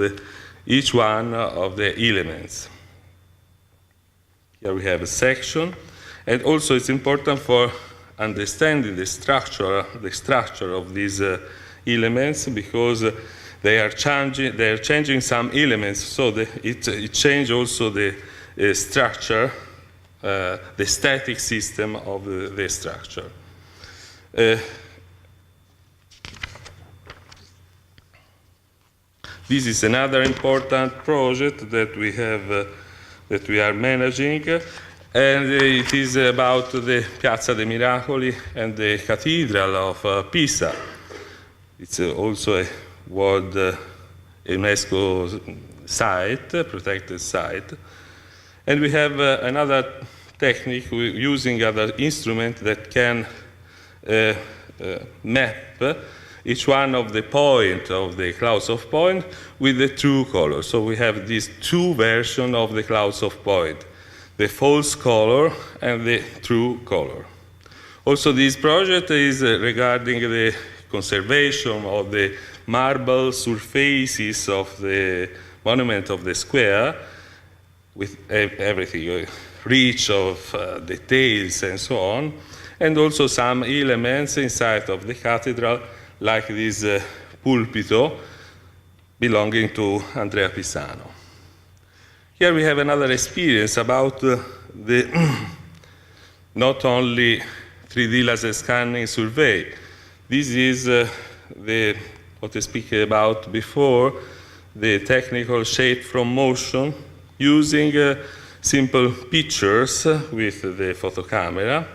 [SPEAKER 4] each one of the elements. Here we have a section, and also it's important for understanding the structure of these elements because they are changing some elements, so it changes also the structure, the static system of the structure. This is another important project that we have, that we are managing, and it is about the Piazza dei Miracoli and the Cathedral of Pisa. It's also World UNESCO site, protected site. And we have another technique using other instrument that can map each one of the point of the clouds of point with the true color. So we have these two versions of the clouds of point, the false color and the true color. Also, this project is regarding the conservation of the marble surfaces of the monument of the square, with everything rich of details and so on, and also some elements inside of the cathedral, like this pulpito belonging to Andrea Pisano. Here we have another experience about the not only 3D laser scanning survey. This is what I speak about before, the technical shape from motion, using simple pictures with the photo camera.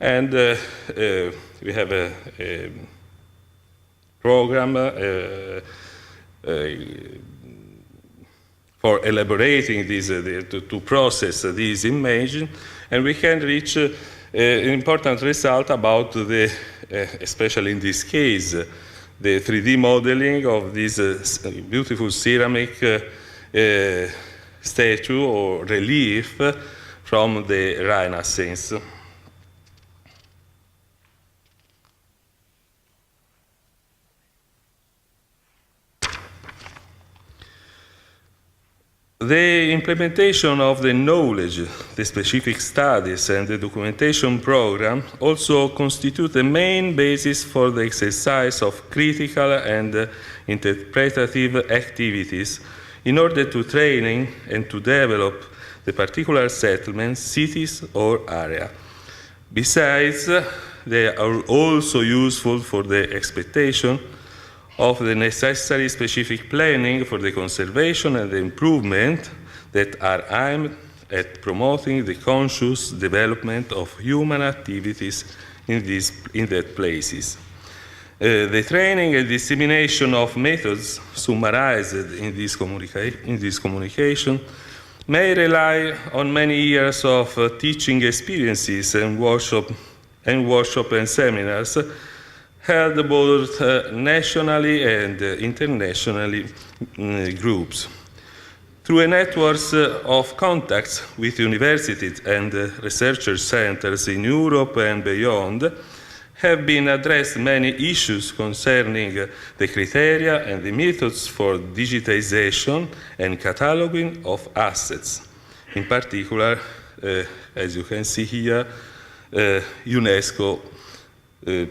[SPEAKER 4] And we have a program for elaborating these, to process these images, and we can reach an important result about the, especially in this case, the 3D modeling of this beautiful ceramic statue or relief from the Renaissance. The implementation of the knowledge, the specific studies, and the documentation program also constitute the main basis for the exercise of critical and interpretative activities in order to train and to develop the particular settlements, cities, or area. Besides, they are also useful for the expectation of the necessary specific planning for the conservation and the improvement that are aimed at promoting the conscious development of human activities in that places. The training and dissemination of methods summarized in this communication may rely on many years of teaching experiences and workshop and seminars held both nationally and internationally groups. Through a network of contacts with universities and research centers in Europe and beyond, have been addressed many issues concerning the criteria and the methods for digitization and cataloging of assets. In particular, as you can see here, UNESCO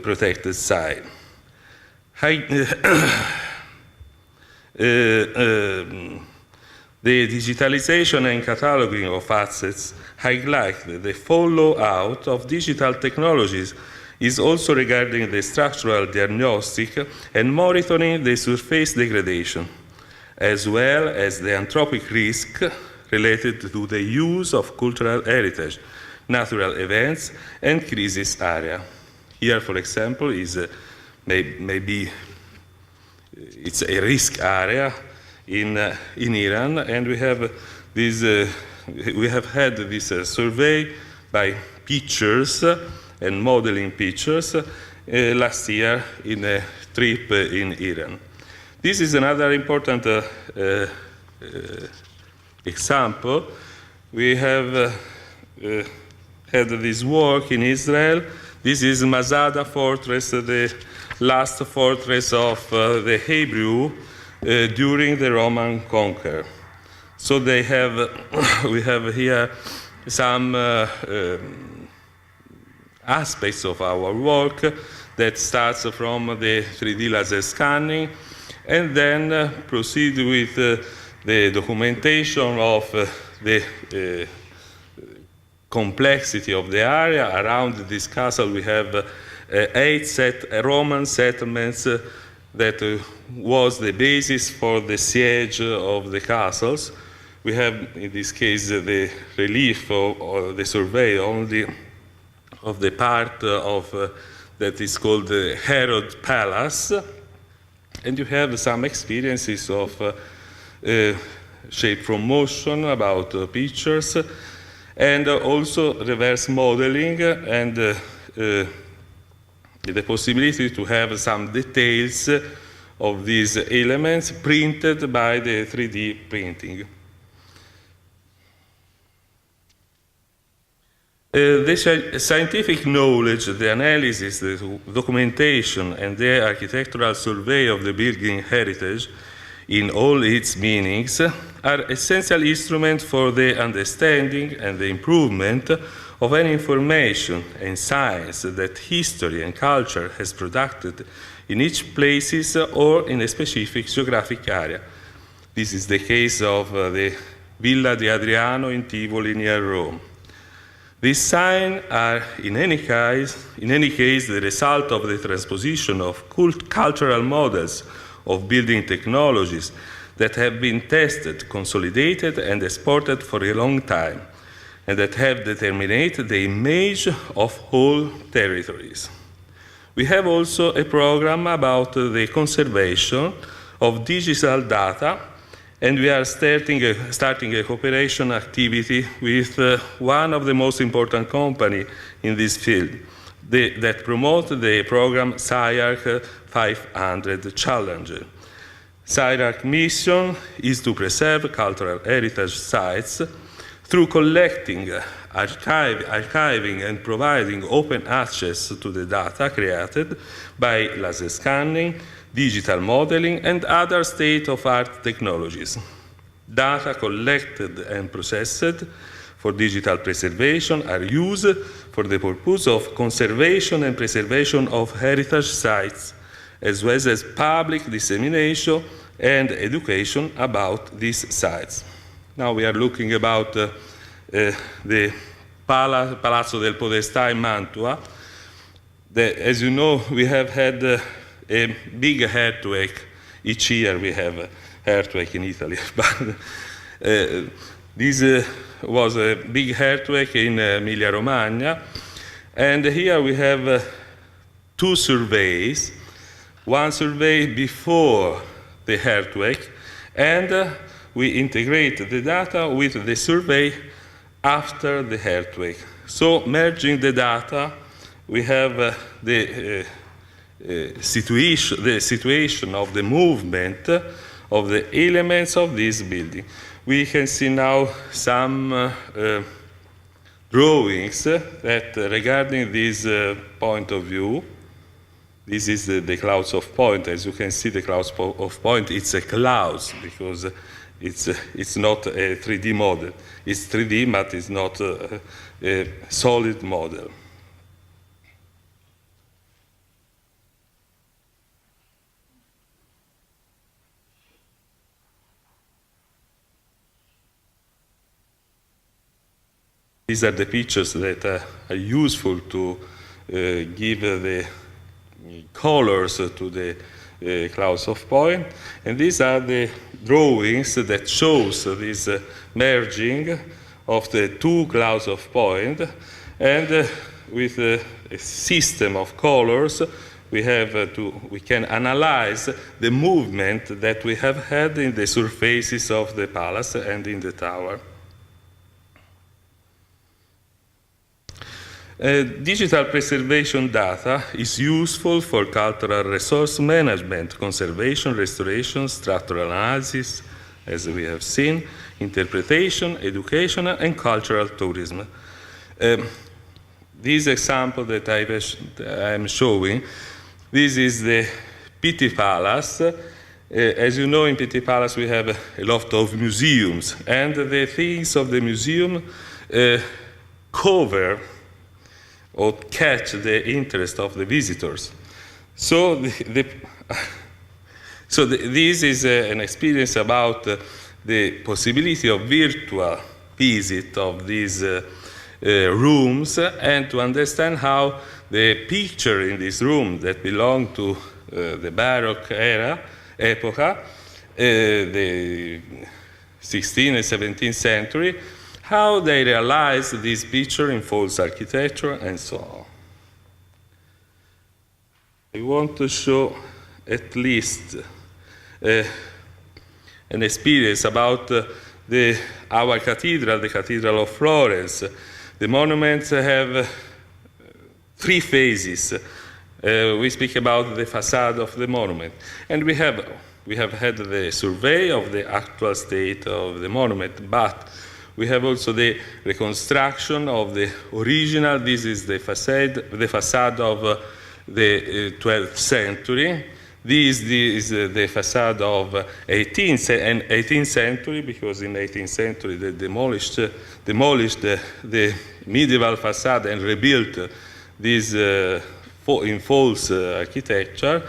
[SPEAKER 4] protected site. The digitalization and cataloging of assets highlight the fallout of digital technologies is also regarding the structural diagnostic and monitoring the surface degradation, as well as the anthropic risk related to the use of cultural heritage, natural events, and crisis area. Here, for example, is maybe it's a risk area in Iran, and we have this. We have had this survey by pictures and modeling pictures last year in a trip in Iran. This is another important example. We have had this work in Israel. This is Masada Fortress, the last fortress of the Hebrew during the Roman conquer. So they have, we have here some aspects of our work that starts from the 3D laser scanning and then proceed with the documentation of the complexity of the area. Around this castle we have 8 Roman settlements that was the basis for the siege of the castles. We have, in this case, the relief or the survey only of the part of that is called the Herod Palace. and you have some experiences of shape from motion about pictures, and also reverse modeling and the possibility to have some details of these elements printed by the 3D printing. The scientific knowledge, the analysis, the documentation, and the architectural survey of the building heritage in all its meanings are essential instruments for the understanding and the improvement of any information and science that history and culture has produced in each place or in a specific geographic area. This is the case of the Villa di Adriano in Tivoli near Rome. These signs are, in any case, the result of the transposition of cultural models of building technologies that have been tested, consolidated, and exported for a long time, and that have determined the image of whole territories. We have also a program about the conservation of digital data, and we are starting a cooperation activity with one of the most important companies in this field that promote the program SiTI 500 Challenge. SiTI mission is to preserve cultural heritage sites through collecting, archiving, and providing open access to the data created by laser scanning, digital modeling, and other state-of-art technologies. Data collected and processed for digital preservation are used for the purpose of conservation and preservation of heritage sites, as well as public dissemination and education about these sites. Now we are looking about the Palazzo del Podestà in Mantua. As you know, we have had a big earthquake. Each year we have an earthquake in Italy. But this was a big earthquake in Emilia-Romagna. And here we have two surveys. One survey before the earthquake, and we integrate the data with the survey after the earthquake. So merging the data, we have the situation of the movement of the elements of this building. We can see now some drawings that regarding this point of view. This is the clouds of point. As you can see, the clouds of point, it's a clouds because it's not a 3D model. It's 3D, but it's not a solid model. These are the pictures that are useful to give the colors to the clouds of point, and these are the drawings that shows this merging of the two clouds of point, and with a system of colors we can analyze the movement that we have had in the surfaces of the palace and in the tower. Digital preservation data is useful for cultural resource management, conservation, restoration, structural analysis, as we have seen, interpretation, education, and cultural tourism. This example that I am showing, this is the Pitti Palace. As you know, in Pitti Palace we have a lot of museums, and the things of the museum cover or catch the interest of the visitors. So, this is an experience about the possibility of virtual visit of these rooms, and to understand how the picture in this room that belong to the Baroque epoca, the 16th and 17th century, how they realize this picture in false architecture, and so on. I want to show at least an experience about our cathedral, the Cathedral of Florence. The monuments have three phases. We speak about the facade of the monument, and we have had the survey of the actual state of the monument, but we have also the reconstruction of the original. This is the facade of the 12th century. This is the facade of 18th century, because in 18th century they demolished the medieval facade and rebuilt this in false architecture.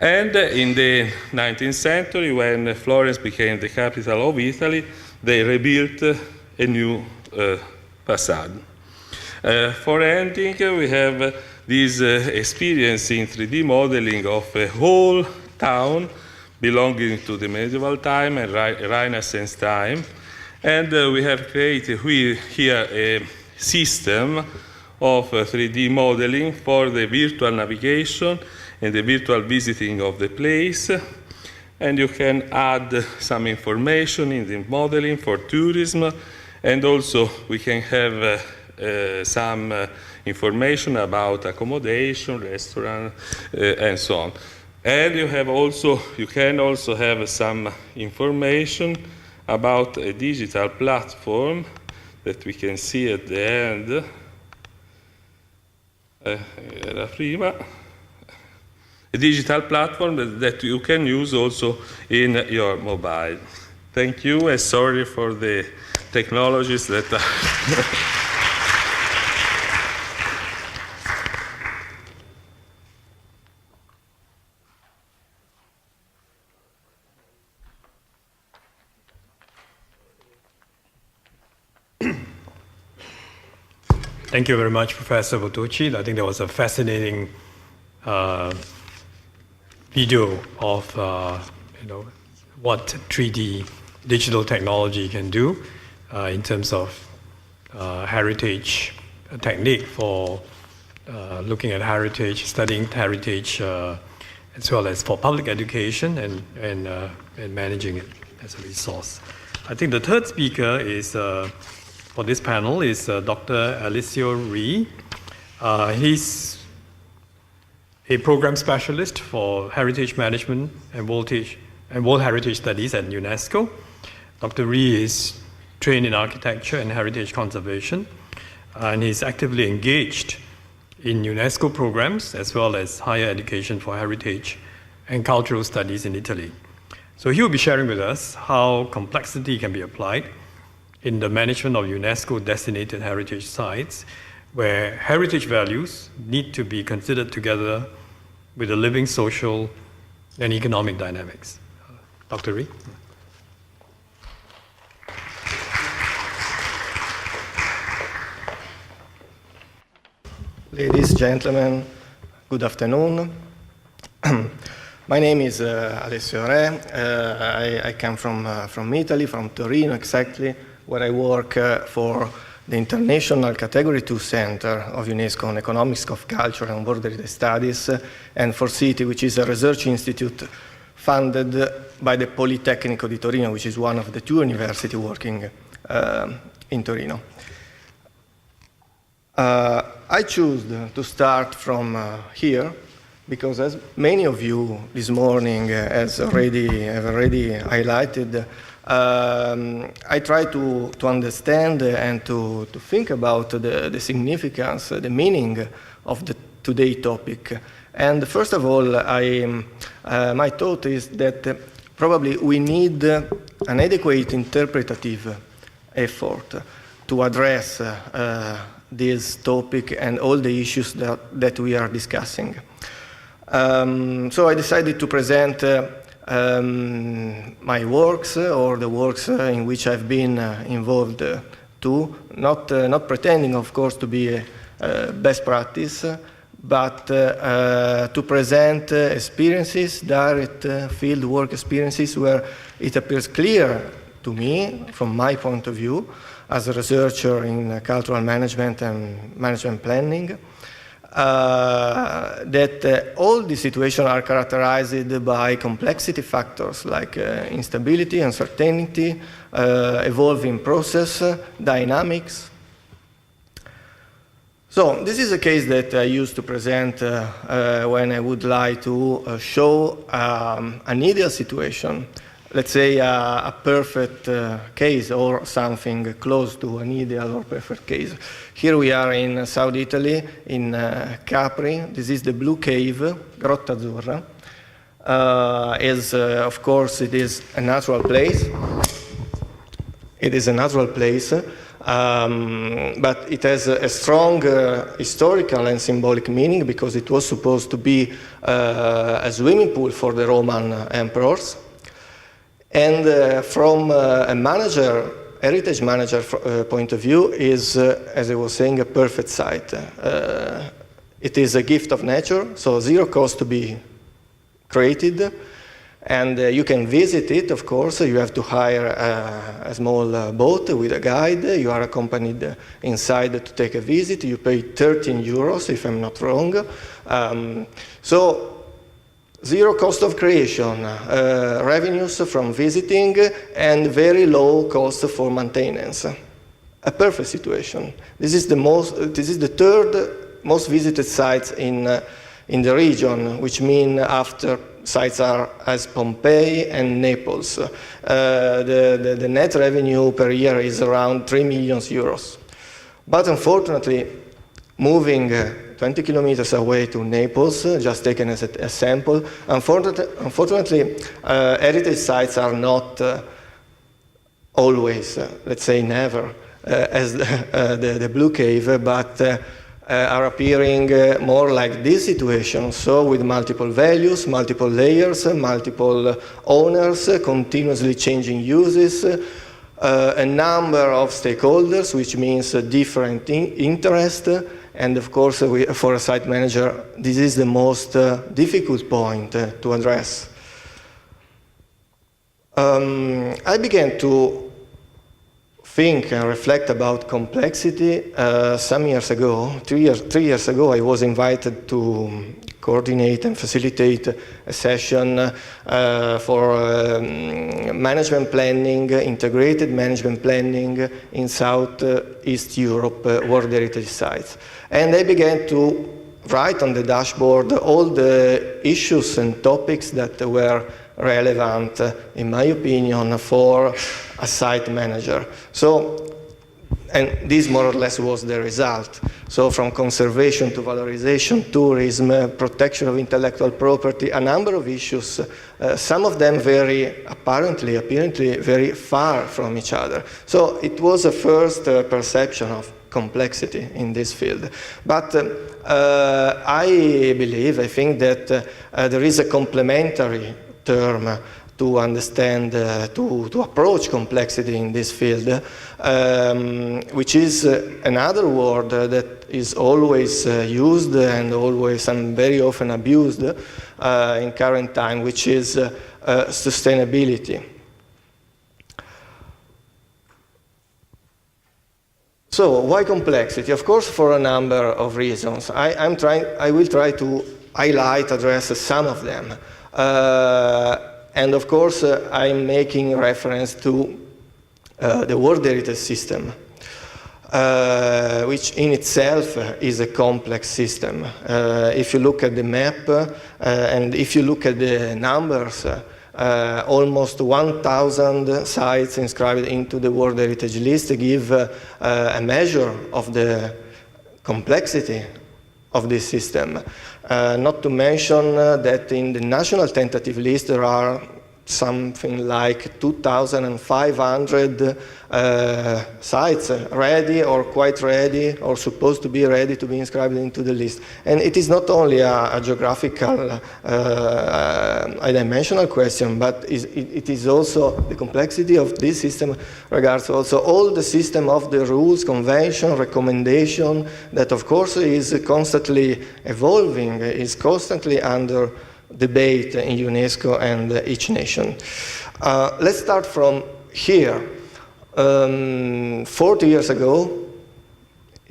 [SPEAKER 4] And in the 19th century, when Florence became the capital of Italy, they rebuilt a new facade. For ending, we have this experience in 3D modeling of a whole town belonging to the medieval time and Renaissance time. And we have created here a system of 3D modeling for the virtual navigation and the virtual visiting of the place. And you can add some information in the modeling for tourism, and also we can have some information about accommodation, restaurant, and so on. And you can also have some information about a digital platform that we can see at the end. Era prima. A digital platform that you can use also in your mobile. Thank you, and sorry for the technologies that
[SPEAKER 2] Thank you very much, Professor Bertocci. I think that was a fascinating video of what 3D digital technology can do in terms of heritage technique for looking at heritage, studying heritage, as well as for public education and managing it as a resource. I think the third speaker is for this panel is Dr. Alessio Ree. He's a program specialist for heritage management and World Heritage Studies at UNESCO. Dr. Ree is trained in architecture and heritage conservation, and he's actively engaged in UNESCO programs as well as higher education for heritage and cultural studies in Italy. So he will be sharing with us how complexity can be applied in the management of UNESCO-designated heritage sites, where heritage values need to be considered together with the living social and economic dynamics. Dr. Ree?
[SPEAKER 5] Ladies, gentlemen, good afternoon. My name is Alessio Ree. I come from Italy, from Torino exactly, where I work for the International Category 2 Center of UNESCO on Economics of Culture and World Heritage Studies, and for SiTI, which is a research institute funded by the Politecnico di Torino, which is one of the two universities working in Torino. I choose to start from here because, as many of you this morning have already highlighted, I try to understand and to think about the significance, the meaning of the today topic. And first of all, my thought is that probably we need an adequate interpretative effort to address this topic and all the issues that we are discussing. So I decided to present my works, or the works in which I've been involved too, not pretending, of course, to be a best practice, but to present experiences, direct field work experiences, where it appears clear to me, from my point of view, as a researcher in cultural management and management planning, that all the situations are characterized by complexity factors like instability, uncertainty, evolving process, dynamics. So this is a case that I used to present when I would like to show an ideal situation. Let's say a perfect case or something close to an ideal or perfect case. Here we are in South Italy, in Capri. This is the Blue Cave, Grotta Azzurra. Of course, it is a natural place. It is a natural place, but it has a strong historical and symbolic meaning because it was supposed to be a swimming pool for the Roman emperors. And from a heritage manager point of view, is, as I was saying, a perfect site. It is a gift of nature, so zero cost to be created. And you can visit it, of course. You have to hire a small boat with a guide. You are accompanied inside to take a visit. You pay 13 euros, if I'm not wrong. So zero cost of creation, revenues from visiting, and very low cost for maintenance. A perfect situation. This is the third most visited site in the region, which means after sites are as Pompeii and Naples. The net revenue per year is around 3 million euros. But unfortunately, moving 20 kilometers away to Naples, just taken as a sample, unfortunately, heritage sites are not always, let's say never, as the Blue Cave, but are appearing more like this situation, so with multiple values, multiple layers, multiple owners, continuously changing uses, a number of stakeholders, which means different interest, and of course, for a site manager, this is the most difficult point to address. I began to think and reflect about complexity some years ago. 3 years ago, I was invited to coordinate and facilitate a session for management planning, integrated management planning in Southeast Europe, World Heritage Sites. And I began to write on the dashboard all the issues and topics that were relevant, in my opinion, for a site manager. So, and this more or less was the result. So from conservation to valorization, tourism, protection of intellectual property, a number of issues, some of them apparently very far from each other. So it was a first perception of complexity in this field. But I think that there is a complementary term to understand, to approach complexity in this field, which is another word that is always used and always and very often abused in current time, which is sustainability. So why complexity? Of course, for a number of reasons. I will try to address some of them. And of course, I'm making reference to the World Heritage System, which in itself is a complex system. If you look at the map and if you look at the numbers, almost 1,000 sites inscribed into the World Heritage List give a measure of the complexity of this system. Not to mention that in the national tentative list there are something like 2,500 sites ready or quite ready or supposed to be ready to be inscribed into the list. And it is not only a geographical, a dimensional question, but it is also the complexity of this system regards also all the system of the rules, convention, recommendation that of course is constantly evolving, is constantly under debate in UNESCO and each nation. Let's start from here. 40 years ago,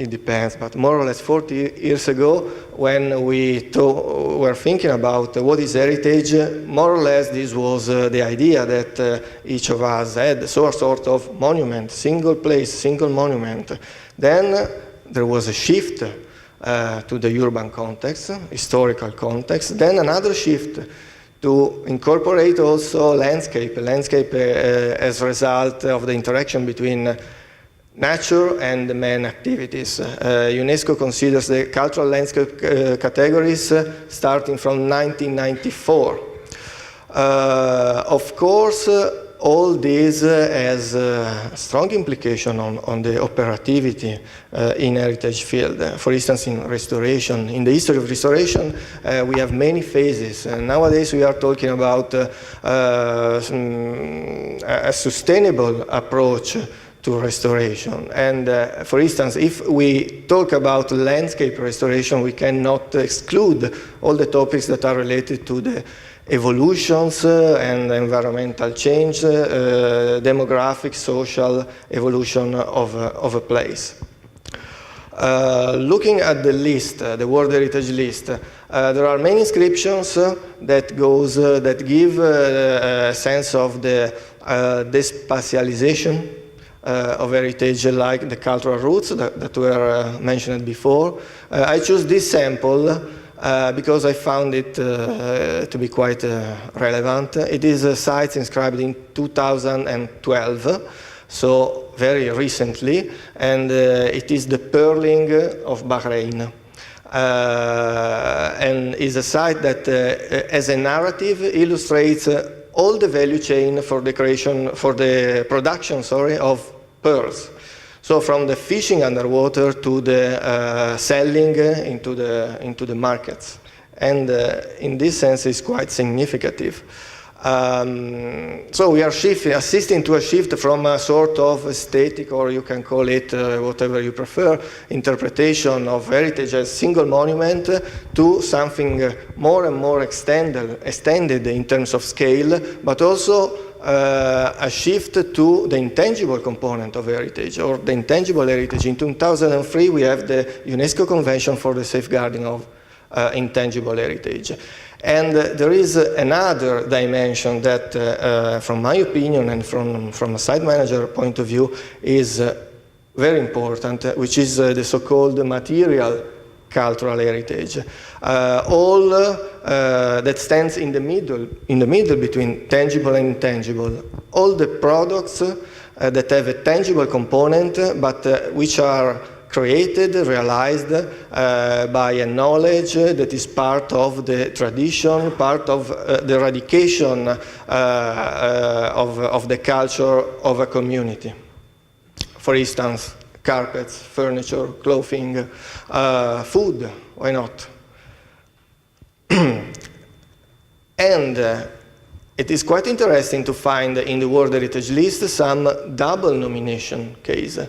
[SPEAKER 5] it depends, but more or less 40 years ago, when we were thinking about what is heritage, more or less this was the idea that each of us had, so a sort of monument, single place, single monument. Then there was a shift to the urban context, historical context, then another shift to incorporate also landscape as a result of the interaction between nature and man activities. UNESCO considers the cultural landscape categories starting from 1994. Of course, all this has a strong implication on the operativity in heritage field. For instance, in restoration, in the history of restoration, we have many phases. Nowadays, we are talking about a sustainable approach to restoration. And for instance, if we talk about landscape restoration, we cannot exclude all the topics that are related to the evolutions and environmental change, demographic, social evolution of a place. Looking at the list, the World Heritage List, there are many inscriptions that give a sense of the despatialization of heritage, like the cultural roots that were mentioned before. I choose this sample because I found it to be quite relevant. It is a site inscribed in 2012, so very recently, and it is the Pearling of Bahrain. And is a site that, as a narrative, illustrates all the value chain for the production of pearls. So from the fishing underwater to the selling into the markets, and in this sense, it's quite significant. So we are assisting to a shift from a sort of aesthetic, or you can call it whatever you prefer, interpretation of heritage as single monument to something more and more extended in terms of scale, but also a shift to the intangible component of heritage, or the intangible heritage. In 2003, we have the UNESCO Convention for the Safeguarding of Intangible Heritage. And there is another dimension that, from my opinion and from a site manager point of view, is very important, which is the so-called material cultural heritage. All that stands in the middle between tangible and intangible. All the products that have a tangible component, but which are created, realized by a knowledge that is part of the tradition, part of the eradication of the culture of a community. For instance, carpets, furniture, clothing, food, why not? And it is quite interesting to find in the World Heritage List some double nomination case,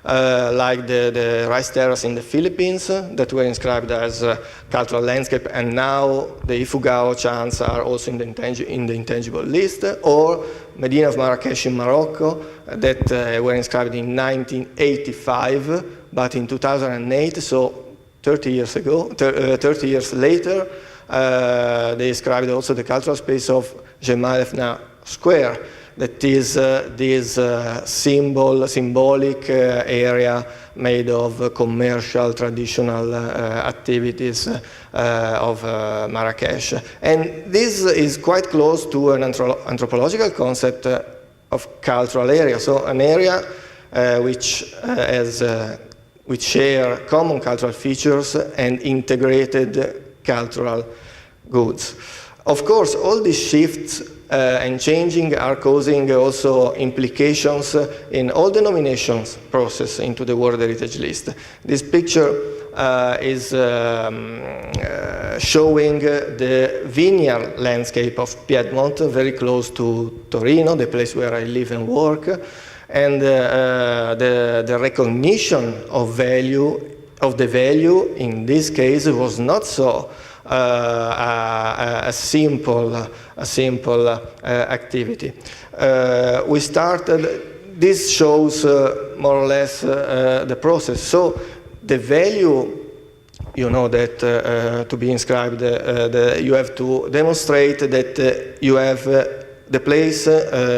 [SPEAKER 5] like the rice terrace in the Philippines that were inscribed as cultural landscape, and now the Ifugao chants are also in the intangible list, or Medina of Marrakesh in Morocco that were inscribed in 1985, but in 2008, so 30 years later, they inscribed also the cultural space of Jemaa el-Fna Square, that is this symbolic area made of commercial, traditional activities of Marrakesh. And this is quite close to an anthropological concept of cultural area, so an area which share common cultural features and integrated cultural goods. Of course, all these shifts and changing are causing also implications in all the nominations process into the World Heritage List. This picture is showing the vineyard landscape of Piedmont, very close to Torino, the place where I live and work, and the recognition of the value in this case was not so a simple activity. We started. This shows more or less the process. So the value, you know that to be inscribed, you have to demonstrate that you have the place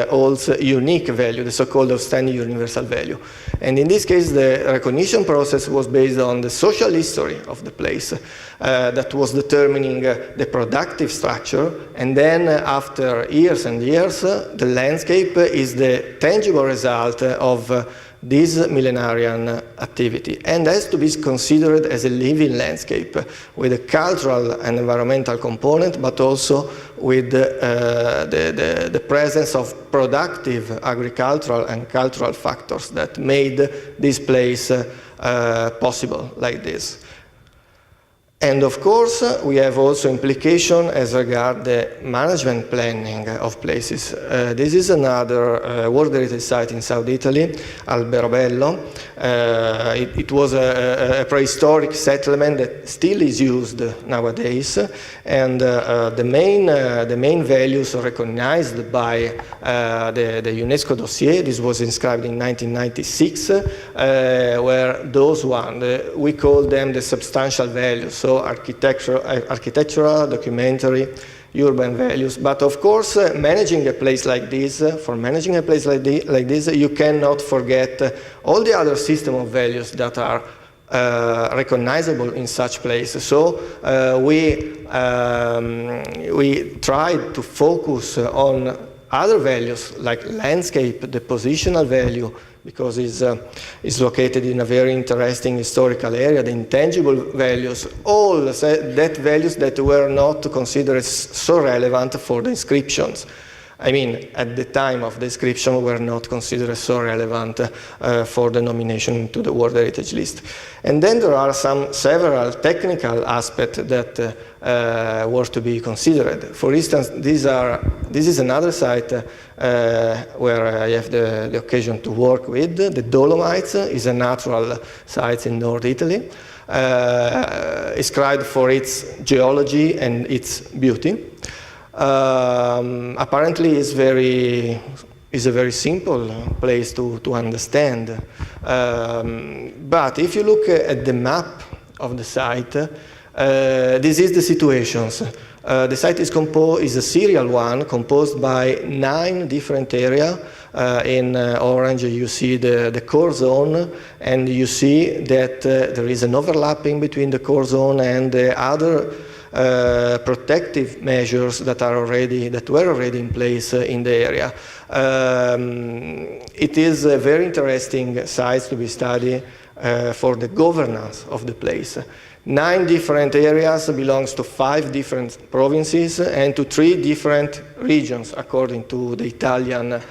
[SPEAKER 5] holds unique value, the so-called outstanding universal value. And in this case, the recognition process was based on the social history of the place that was determining the productive structure. And then after years and years, the landscape is the tangible result of this millenarian activity, and has to be considered as a living landscape with a cultural and environmental component, but also with the presence of productive agricultural and cultural factors that made this place possible like this. And of course, we have also implication as regard the management planning of places. This is another World Heritage Site in South Italy, Alberobello. It was a prehistoric settlement that still is used nowadays, and the main values recognized by the UNESCO dossier, this was inscribed in 1996, were those ones. We call them the substantial values. So architectural, documentary, urban values. But of course, managing a place like this, you cannot forget all the other system of values that are recognizable in such places. So we tried to focus on other values like landscape, the positional value, because it's located in a very interesting historical area, the intangible values, all that values that were not considered so relevant for the inscriptions. I mean, at the time of the inscription were not considered so relevant for the nomination to the World Heritage List. And then there are several technical aspects that were to be considered. For instance, this is another site where I have the occasion to work with. The Dolomites is a natural site in North Italy, described for its geology and its beauty. Apparently is a very simple place to understand. But if you look at the map of the site, this is the situations. The site is a serial one composed by 9 different areas. In orange you see the core zone, and you see that there is an overlapping between the core zone and the other protective measures that were already in place in the area. It is a very interesting site to be studied for the governance of the place. 9 different areas belongs to 5 different provinces and to 3 different regions according to the Italian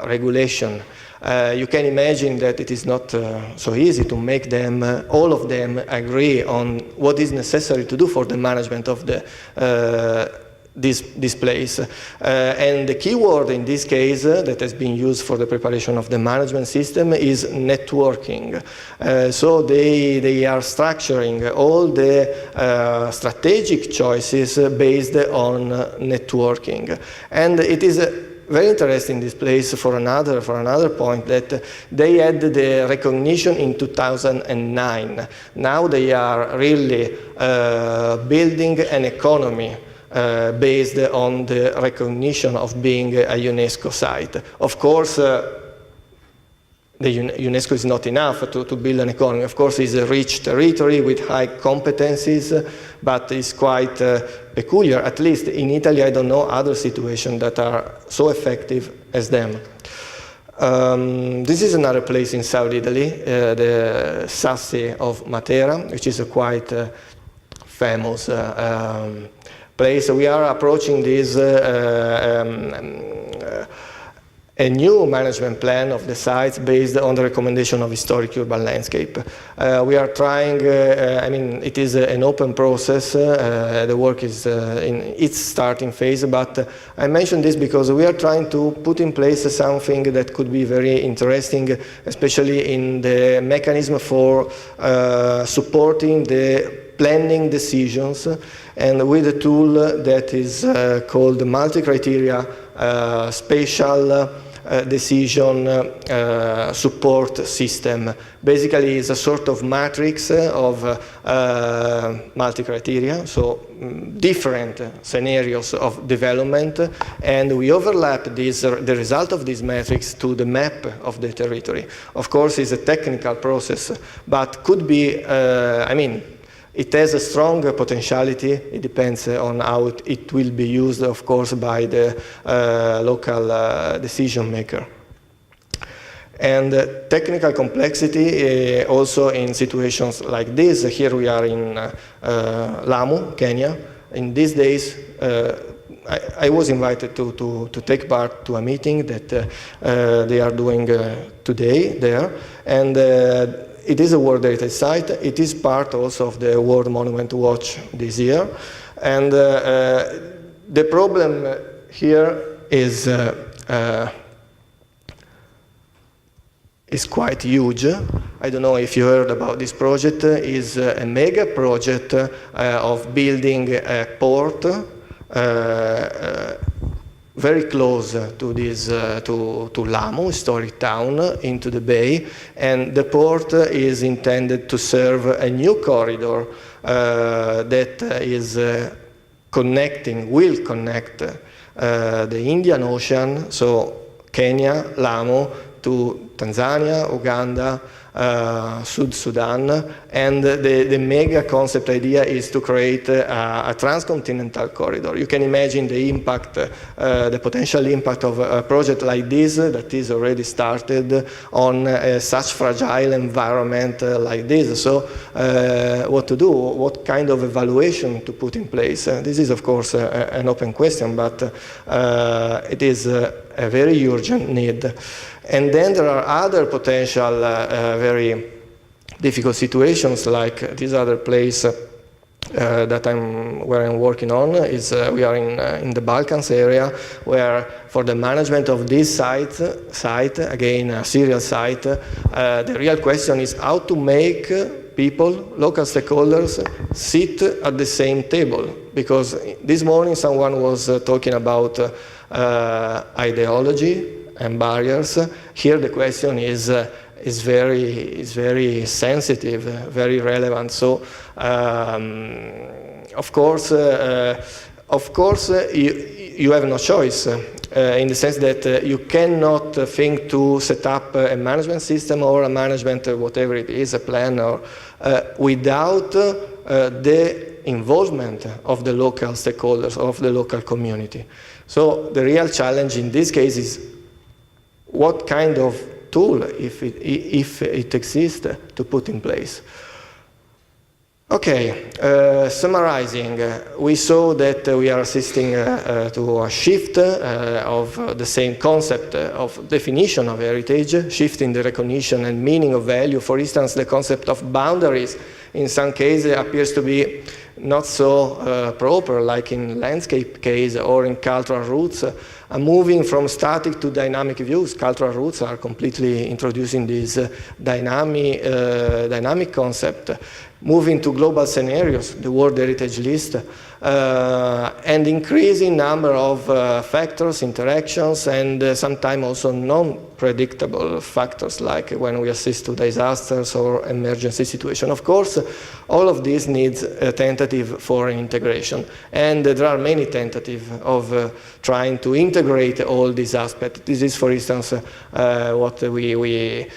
[SPEAKER 5] regulation. You can imagine that it is not so easy to make them, all of them, agree on what is necessary to do for the management of this place. And the key word in this case that has been used for the preparation of the management system is networking. So they are structuring all the strategic choices based on networking. And it is very interesting, this place, for another point, that they had the recognition in 2009. Now they are really building an economy based on the recognition of being a UNESCO site. Of course, the UNESCO is not enough to build an economy. Of course, it's a rich territory with high competencies, but it's quite peculiar. At least in Italy, I don't know other situations that are so effective as them. This is another place in South Italy, the Sassi of Matera, which is a quite famous place. We are approaching this a new management plan of the sites based on the recommendation of historic urban landscape. We are trying, it is an open process, the work is in its starting phase, but I mention this because we are trying to put in place something that could be very interesting, especially in the mechanism for supporting the planning decisions, and with a tool that is called multi-criteria spatial decision support system. Basically, it's a sort of matrix of multi-criteria, so different scenarios of development, and we overlap the result of this matrix to the map of the territory. Of course, it's a technical process, but could be, it has a strong potentiality. It depends on how it will be used, of course, by the local decision maker. And technical complexity also in situations like this. Here we are in Lamu, Kenya. In these days, I was invited to take part to a meeting that they are doing today there. And it is a World Heritage Site. It is part also of the World Monument Watch this year. And the problem here is quite huge. I don't know if you heard about this project. It's a mega project of building a port very close to this to Lamu, historic town, into the bay, and the port is intended to serve a new corridor that is will connect the Indian Ocean, so Kenya, Lamu, to Tanzania, Uganda, South Sudan, and the mega concept idea is to create a transcontinental corridor. You can imagine the impact, the potential impact of a project like this that is already started on such fragile environment like this. So what to do? What kind of evaluation to put in place? This is, of course, an open question, but it is a very urgent need. And then there are other potential very difficult situations, like this other place where I'm working on is we are in the Balkans area, where for the management of this site again a serial site, the real question is how to make people, local stakeholders, sit at the same table. Because this morning someone was talking about ideology and barriers. Here the question is very sensitive, very relevant. So of course you have no choice in the sense that you cannot think to set up a management system or a management, whatever it is, a plan, or without the involvement of the local stakeholders, of the local community. So the real challenge in this case is what kind of tool, if it exists, to put in place. Okay, summarizing, we saw that we are assisting to a shift of the same concept of definition of heritage, shifting the recognition and meaning of value. For instance, the concept of boundaries in some cases appears to be not so proper, like in landscape case or in cultural roots. Moving from static to dynamic views, cultural roots are completely introducing this dynamic concept. Moving to global scenarios, the World Heritage List, and increasing number of factors, interactions, and sometimes also non-predictable factors, like when we assist to disasters or emergency situations. Of course, all of this needs a tentative for integration, and there are many tentatives of trying to integrate all these aspects. This is, for instance, what we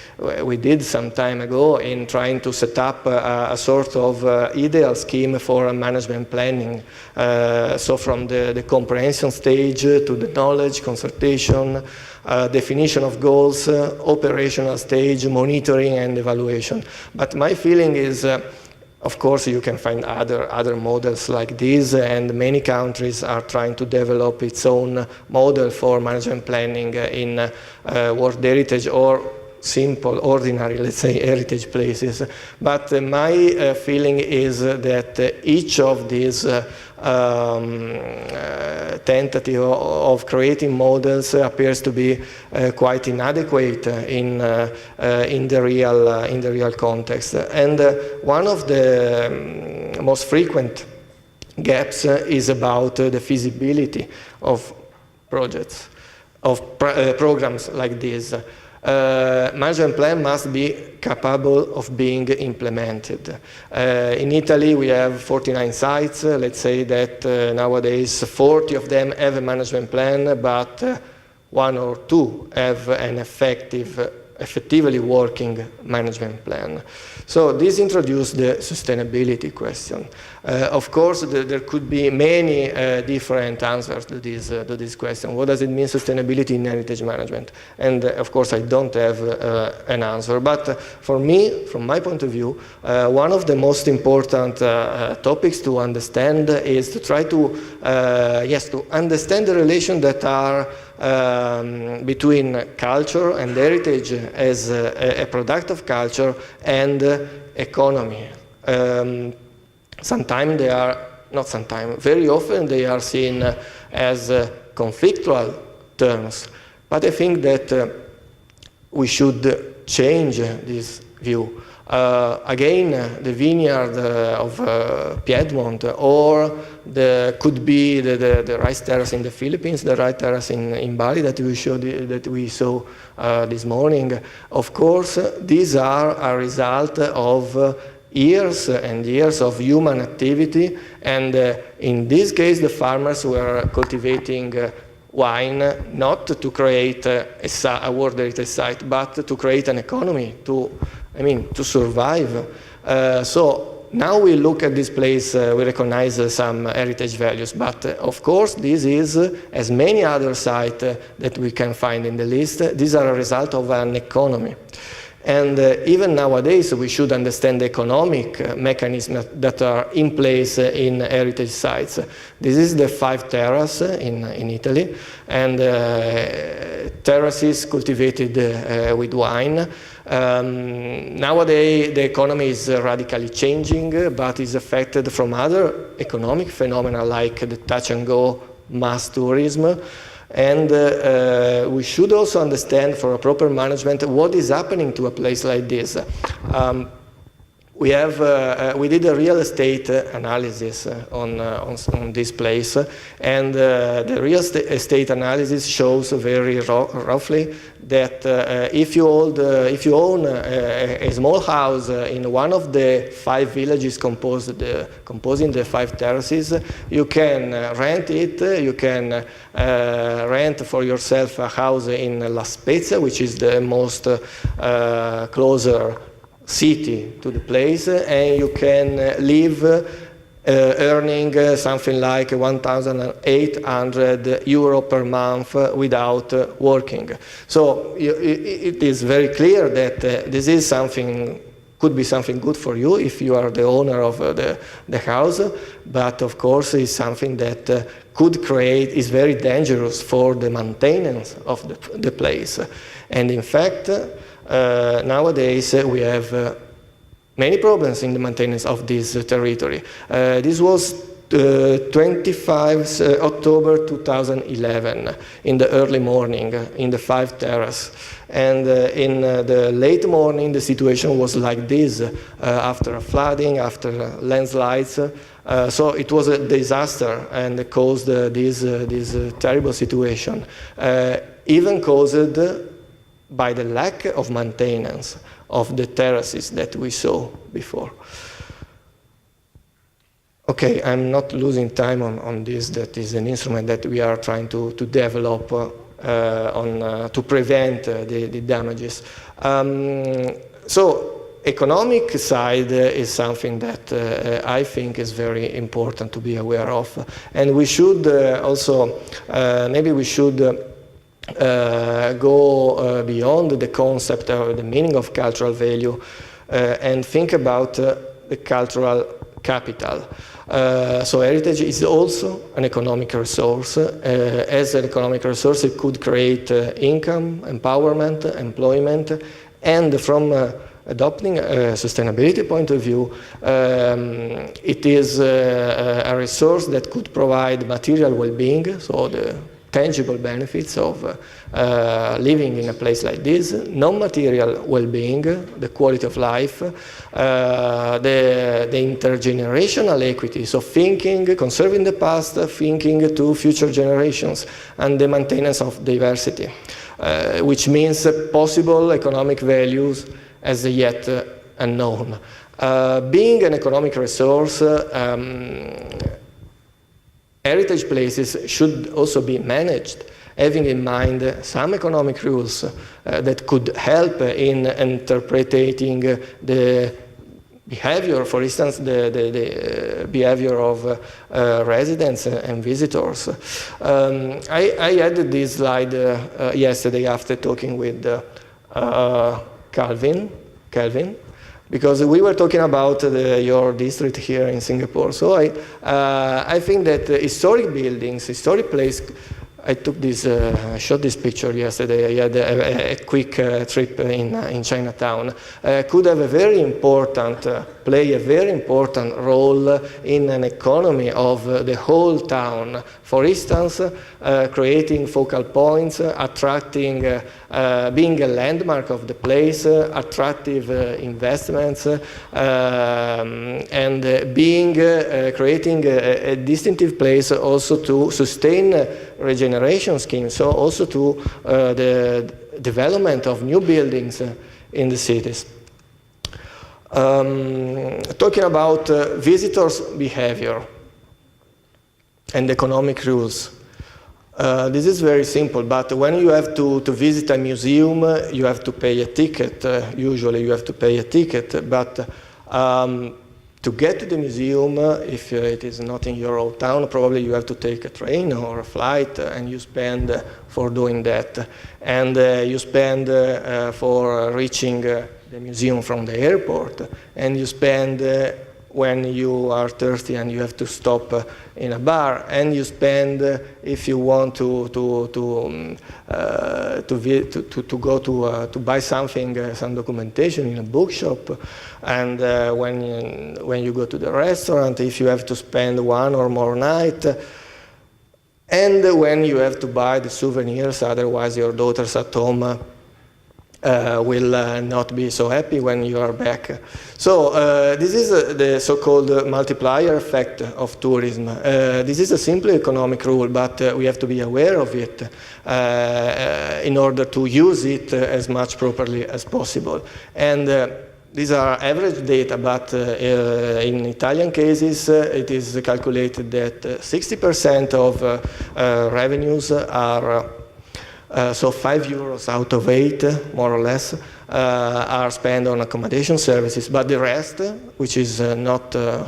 [SPEAKER 5] did some time ago in trying to set up a sort of ideal scheme for management planning. So from the comprehension stage to the knowledge, consultation, definition of goals, operational stage, monitoring and evaluation. But my feeling is, of course, you can find other models like this, and many countries are trying to develop its own model for management planning in World Heritage or simple, ordinary, let's say, heritage places. But my feeling is that each of these tentative of creating models appears to be quite inadequate in the real context. And one of the most frequent gaps is about the feasibility of projects. programs like this. Management plan must be capable of being implemented. In Italy, we have 49 sites. Let's say that nowadays 40 of them have a management plan, but 1 or 2 have an effectively working management plan. So this introduced the sustainability question. Of course, there could be many different answers to this question. What does it mean, sustainability in heritage management? And of course, I don't have an answer. But for me, from my point of view, one of the most important topics to understand is to try to, to understand the relations that are between culture and heritage as a product of culture and economy. Sometimes they are, not sometimes, very often they are seen as conflictual terms. But I think that we should change this view. Again, the vineyard of Piedmont, or could be the rice terrace in the Philippines, the rice terrace in Bali that we saw this morning. Of course, these are a result of years and years of human activity, and in this case, the farmers were cultivating wine not to create a World Heritage Site, but to create an economy, to survive. So now we look at this place, we recognize some heritage values, but of course this is, as many other sites that we can find in the list, these are a result of an economy. And even nowadays, we should understand the economic mechanisms that are in place in heritage sites. This is the 5 terrace in Italy, and terraces cultivated with wine. Nowadays, the economy is radically changing, but is affected from other economic phenomena like the touch-and-go mass tourism. And we should also understand, for a proper management, what is happening to a place like this. We did a real estate analysis on this place, and the real estate analysis shows very roughly that if you own a small house in one of the 5 villages composing the 5 terraces, you can rent it. You can rent for yourself a house in La Spezia, which is the most closer city to the place, and you can live earning something like 1,800 euro per month without working. So it is very clear that this is could be something good for you if you are the owner of the house, but of course it's something that is very dangerous for the maintenance of the place. And in fact, nowadays we have many problems in the maintenance of this territory. This was 25 October 2011 in the early morning in the 5 terrace. And in the late morning, the situation was like this, after flooding, after landslides. So it was a disaster and caused this terrible situation, even caused by the lack of maintenance of the terraces that we saw before. Okay, I'm not losing time on this. That is an instrument that we are trying to develop to prevent the damages. So economic side is something that I think is very important to be aware of. And we should also, maybe we should go beyond the concept of the meaning of cultural value and think about the cultural capital. So heritage is also an economic resource. As an economic resource, it could create income, empowerment, employment, and from adopting a sustainability point of view, it is a resource that could provide material well-being, so the tangible benefits of living in a place like this: non-material well-being, the quality of life, the intergenerational equity, so thinking, conserving the past, thinking to future generations, and the maintenance of diversity, which means possible economic values as yet unknown. Being an economic resource, heritage places should also be managed, having in mind some economic rules that could help in interpreting the behavior, for instance, the behavior of residents and visitors. I had this slide yesterday after talking with Calvin, because we were talking about your district here in Singapore. So I think that historic buildings, historic place, I took this, shot this picture yesterday. I had a quick trip in Chinatown. Could have a very important, play a very important role in an economy of the whole town. For instance, creating focal points, attracting, being a landmark of the place, attractive investments, and being, creating a distinctive place also to sustain regeneration schemes, so also to the development of new buildings in the cities. Talking about visitors' behavior and economic rules. This is very simple, but when you have to visit a museum, you have to pay a ticket. Usually you have to pay a ticket, but to get to the museum, if it is not in your own town, probably you have to take a train or a flight, and you spend for doing that. And you spend for reaching the museum from the airport, and you spend when you are thirsty and you have to stop in a bar, and you spend if you want to go to buy something, some documentation in a bookshop, and when you go to the restaurant, if you have to spend one or more night, and when you have to buy the souvenirs, otherwise your daughters at home will not be so happy when you are back. So this is the so-called multiplier effect of tourism. This is a simple economic rule, but we have to be aware of it in order to use it as much properly as possible. And these are average data, but in Italian cases, it is calculated that 60% of revenues are so €5 out of 8, more or less, are spent on accommodation services, but the rest, which is not a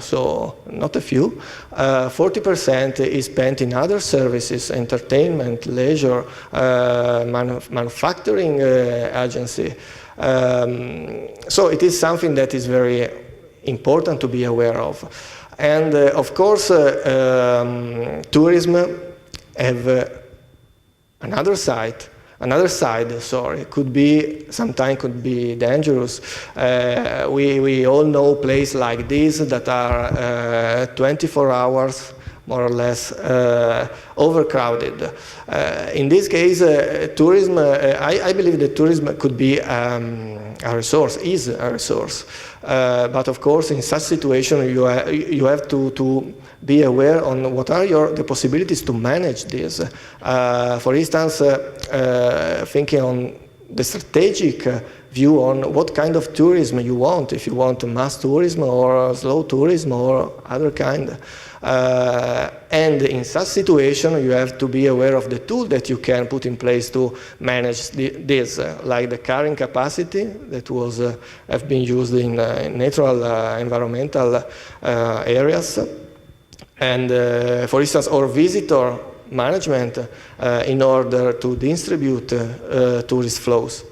[SPEAKER 5] few, 40% is spent in other services, entertainment, leisure, manufacturing agency. So it is something that is very important to be aware of. And of course, tourism have another side, sometimes could be dangerous. We all know places like this that are 24 hours, more or less, overcrowded. In this case, tourism, I believe that tourism could be a resource, is a resource. But of course, in such situation, you have to be aware on what are the possibilities to manage this. For instance, thinking on the strategic view on what kind of tourism you want, if you want mass tourism or slow tourism or other kind. And in such situation, you have to be aware of the tool that you can put in place to manage this, like the carrying capacity that have been used in natural environmental areas. And for instance, or visitor management in order to distribute tourist flows.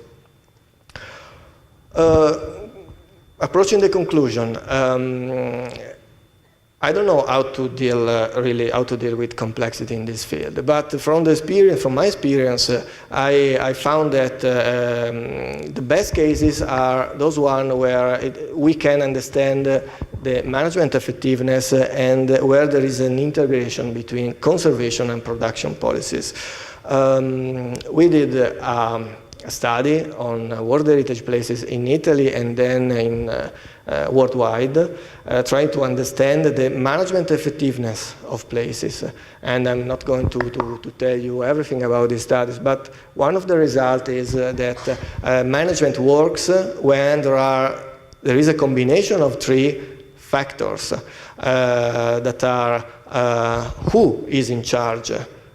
[SPEAKER 5] Approaching the conclusion, I don't know how to deal with complexity in this field, but from my experience, I found that the best cases are those ones where we can understand the management effectiveness and where there is an integration between conservation and production policies. We did a study on World Heritage Places in Italy and then in worldwide, trying to understand the management effectiveness of places. And I'm not going to tell you everything about these studies, but one of the results is that management works when there is a combination of three factors that are who is in charge,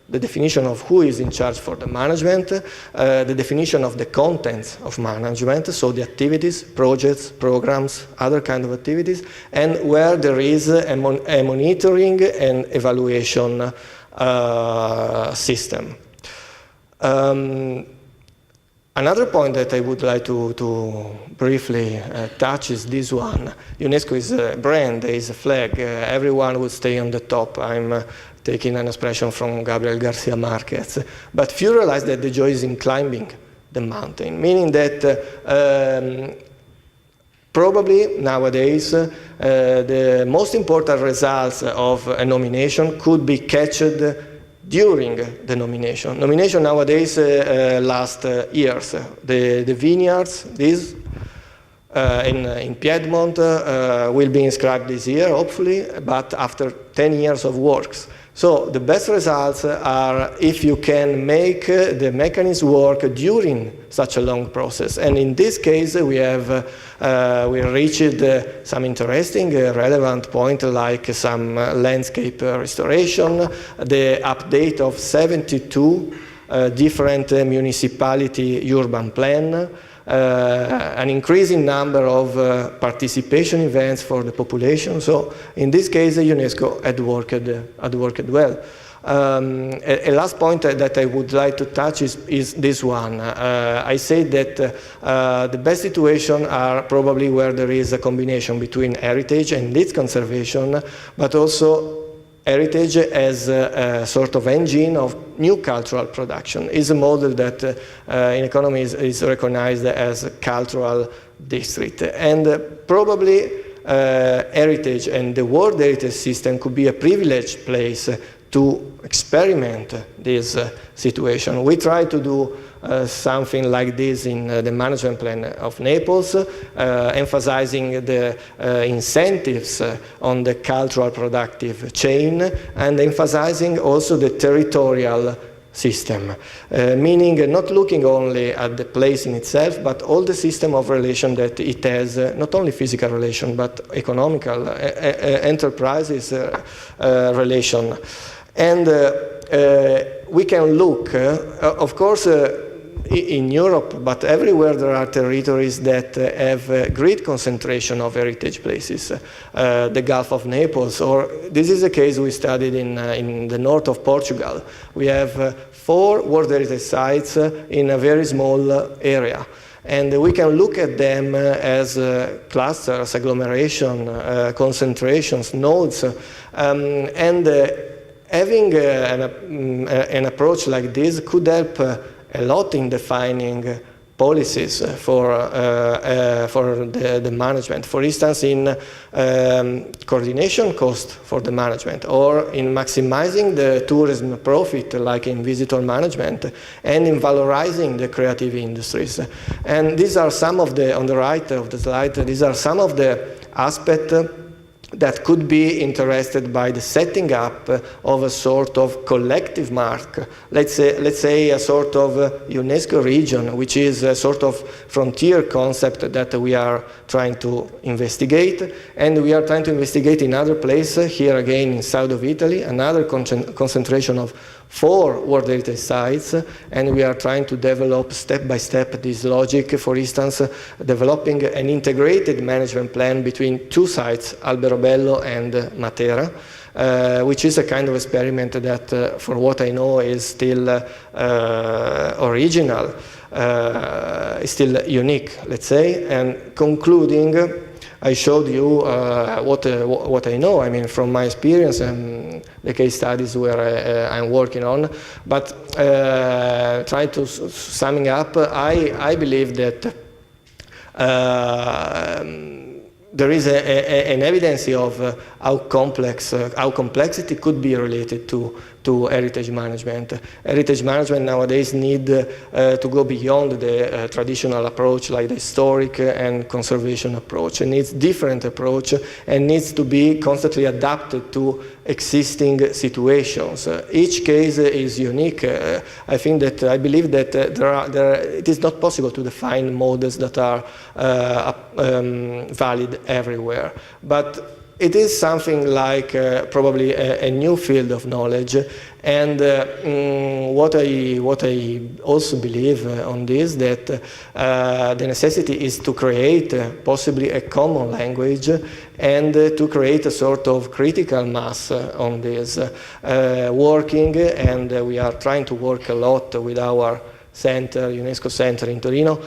[SPEAKER 5] the definition of who is in charge for the management, the definition of the contents of management, so the activities, projects, programs, other kind of activities, and where there is a monitoring and evaluation system. Another point that I would like to briefly touch is this one. UNESCO is a brand, is a flag. Everyone would stay on the top. I'm taking an expression from Gabriel Garcia Marquez. But few realize that the joy is in climbing the mountain, meaning that probably nowadays the most important results of a nomination could be captured during the nomination. Nomination nowadays last years. The vineyards, these in Piedmont will be inscribed this year, hopefully, but after 10 years of works. So the best results are if you can make the mechanism work during such a long process. And in this case, we reached some interesting, relevant point, like some landscape restoration, the update of 72 different municipality urban plan, an increasing number of participation events for the population. So in this case, UNESCO had worked well. A last point that I would like to touch is this one. I say that the best situation are probably where there is a combination between heritage and its conservation, but also heritage as a sort of engine of new cultural production. Is a model that in economy is recognized as a cultural district. And probably heritage and the World Heritage System could be a privileged place to experiment this situation. We try to do something like this in the management plan of Naples, emphasizing the incentives on the cultural productive chain and emphasizing also the territorial system, meaning not looking only at the place in itself, but all the system of relation that it has, not only physical relation, but economical, enterprises relation. And we can look, of course, in Europe, but everywhere there are territories that have a great concentration of heritage places. The Gulf of Naples, or this is a case we studied in the north of Portugal. We have 4 World Heritage Sites in a very small area. And we can look at them as clusters, agglomeration, concentrations, nodes, and having an approach like this could help a lot in defining policies for the management. For instance, in coordination cost for the management, or in maximizing the tourism profit, like in visitor management, and in valorizing the creative industries. And these are some of the, on the right of the slide, these are some of the aspects that could be interested by the setting up of a sort of collective mark. Let's say a sort of UNESCO region, which is a sort of frontier concept that we are trying to investigate. And we are trying to investigate in other places, here again in south of Italy, another concentration of 4 World Heritage Sites, and we are trying to develop step by step this logic. For instance, developing an integrated management plan between 2 sites, Alberobello and Matera, which is a kind of experiment that, for what I know, is still original, is still unique, let's say. And concluding, I showed you what I know, I mean, from my experience and the case studies where I'm working on. But trying to summing up, I believe that there is an evidence of how complexity could be related to heritage management. Heritage management nowadays need to go beyond the traditional approach, like the historic and conservation approach. It needs different approach and needs to be constantly adapted to existing situations. Each case is unique. I believe that it is not possible to define models that are valid everywhere. But it is something like probably a new field of knowledge, and what I also believe on this, that the necessity is to create possibly a common language and to create a sort of critical mass on this working, and we are trying to work a lot with our center, UNESCO Center in Torino,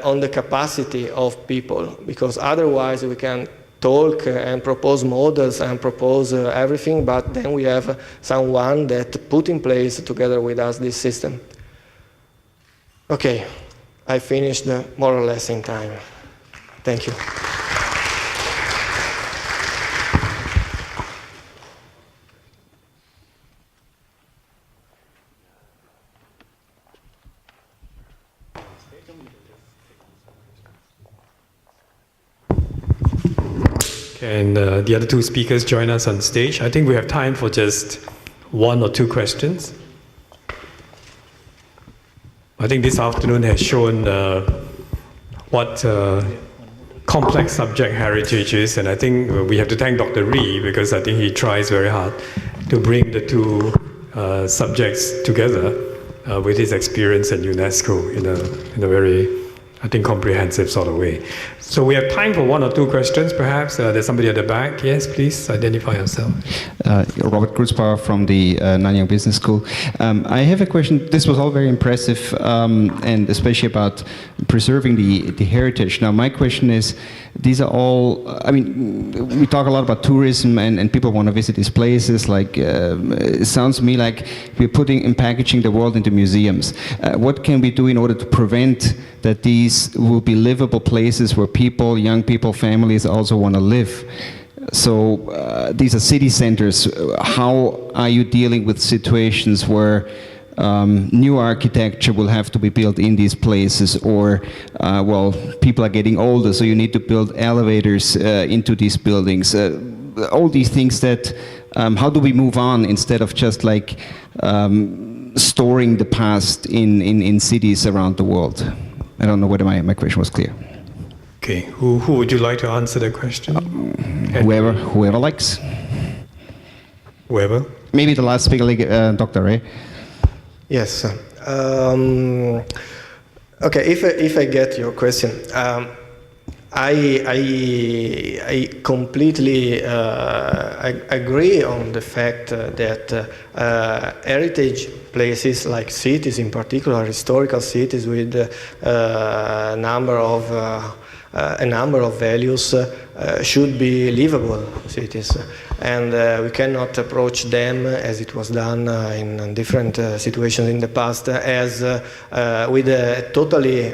[SPEAKER 5] on the capacity of people, because otherwise we can talk and propose models and propose everything, but then we have someone that put in place together with us this system. Okay, I finished more or less in time. Thank you.
[SPEAKER 2] And the other two speakers join us on stage. I think we have time for just one or two questions. I think this afternoon has shown what complex subject heritage is, and I think we have to thank Dr. Ree, because I think he tries very hard to bring the two subjects together with his experience at UNESCO in a very, I think, comprehensive sort of way. So we have time for one or two questions, perhaps. There's somebody at the back. Yes, please identify yourself.
[SPEAKER 6] Robert Kruzbauer from the Nanyang Business School. I have a question. This was all very impressive, and especially about preserving the heritage. Now, my question is, these are all, I mean, we talk a lot about tourism and people want to visit these places. Like, it sounds to me like we're putting and packaging the world into museums. What can we do in order to prevent that these will be livable places where people, young people, families also want to live? So these are city centers. How are you dealing with situations where new architecture will have to be built in these places, or well, people are getting older, so you need to build elevators into these buildings. All these things that, how do we move on instead of just like storing the past in cities around the world? I don't know whether my question was clear.
[SPEAKER 2] Okay, who would you like to answer the question?
[SPEAKER 6] Whoever likes.
[SPEAKER 2] Whoever?
[SPEAKER 6] Maybe the last speaker, like, Dr. Ray.
[SPEAKER 5] Yes. Okay, if I get your question, I completely agree on the fact that heritage places like cities, in particular historical cities with a number of values, should be livable cities, and we cannot approach them as it was done in different situations in the past as with a totally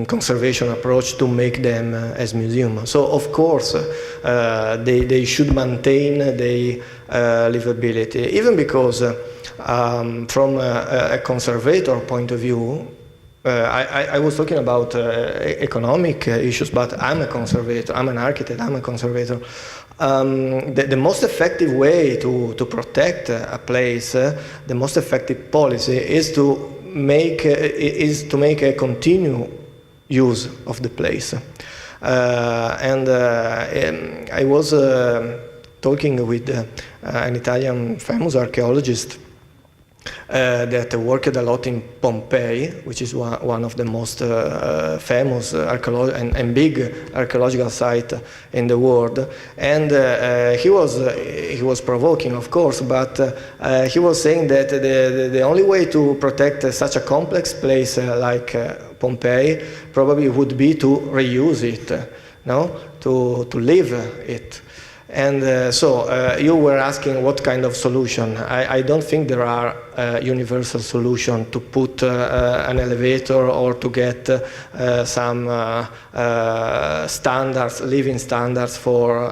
[SPEAKER 5] conservation approach to make them as museums. So of course they should maintain their livability, even because from a conservator point of view, I was talking about economic issues, but I'm a conservator, I'm an architect, I'm a conservator. The most effective way to protect a place, the most effective policy is to make a continued use of the place. I was talking with an Italian famous archaeologist that worked a lot in Pompeii, which is one of the most famous and big archaeological site in the world. And he was provoking, of course, but he was saying that the only way to protect such a complex place like Pompeii probably would be to reuse it, no? To live it. And so you were asking what kind of solution. I don't think there are universal solution to put an elevator or to get some standards, living standards for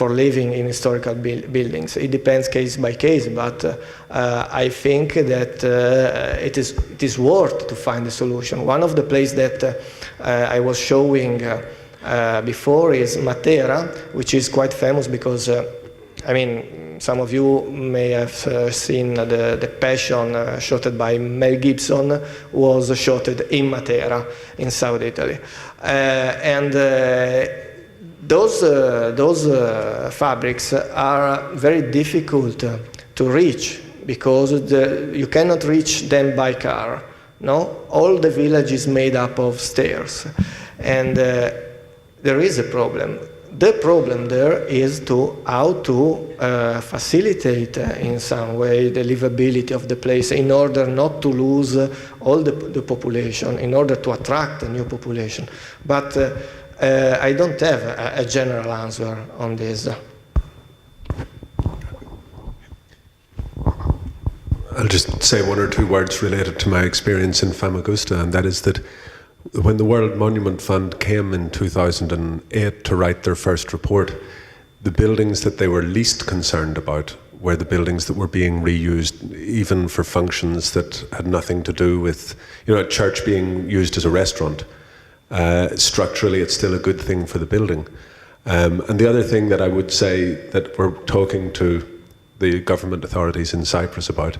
[SPEAKER 5] living in historical buildings. It depends case by case, but I think that it is worth to find a solution. One of the places that I was showing before is Matera, which is quite famous because, I mean, some of you may have seen the Passion shot by Mel Gibson was shot in Matera in South Italy. And those fabrics are very difficult to reach because you cannot reach them by car. No, all the village is made up of stairs, and there is a problem. The problem there is how to facilitate in some way the livability of the place in order not to lose all the population, in order to attract a new population. But I don't have a general answer on this.
[SPEAKER 3] I'll just say one or two words related to my experience in Famagusta, and that is that when the World Monument Fund came in 2008 to write their first report, the buildings that they were least concerned about were the buildings that were being reused, even for functions that had nothing to do with, a church being used as a restaurant. Structurally, it's still a good thing for the building. And the other thing that I would say that we're talking to the government authorities in Cyprus about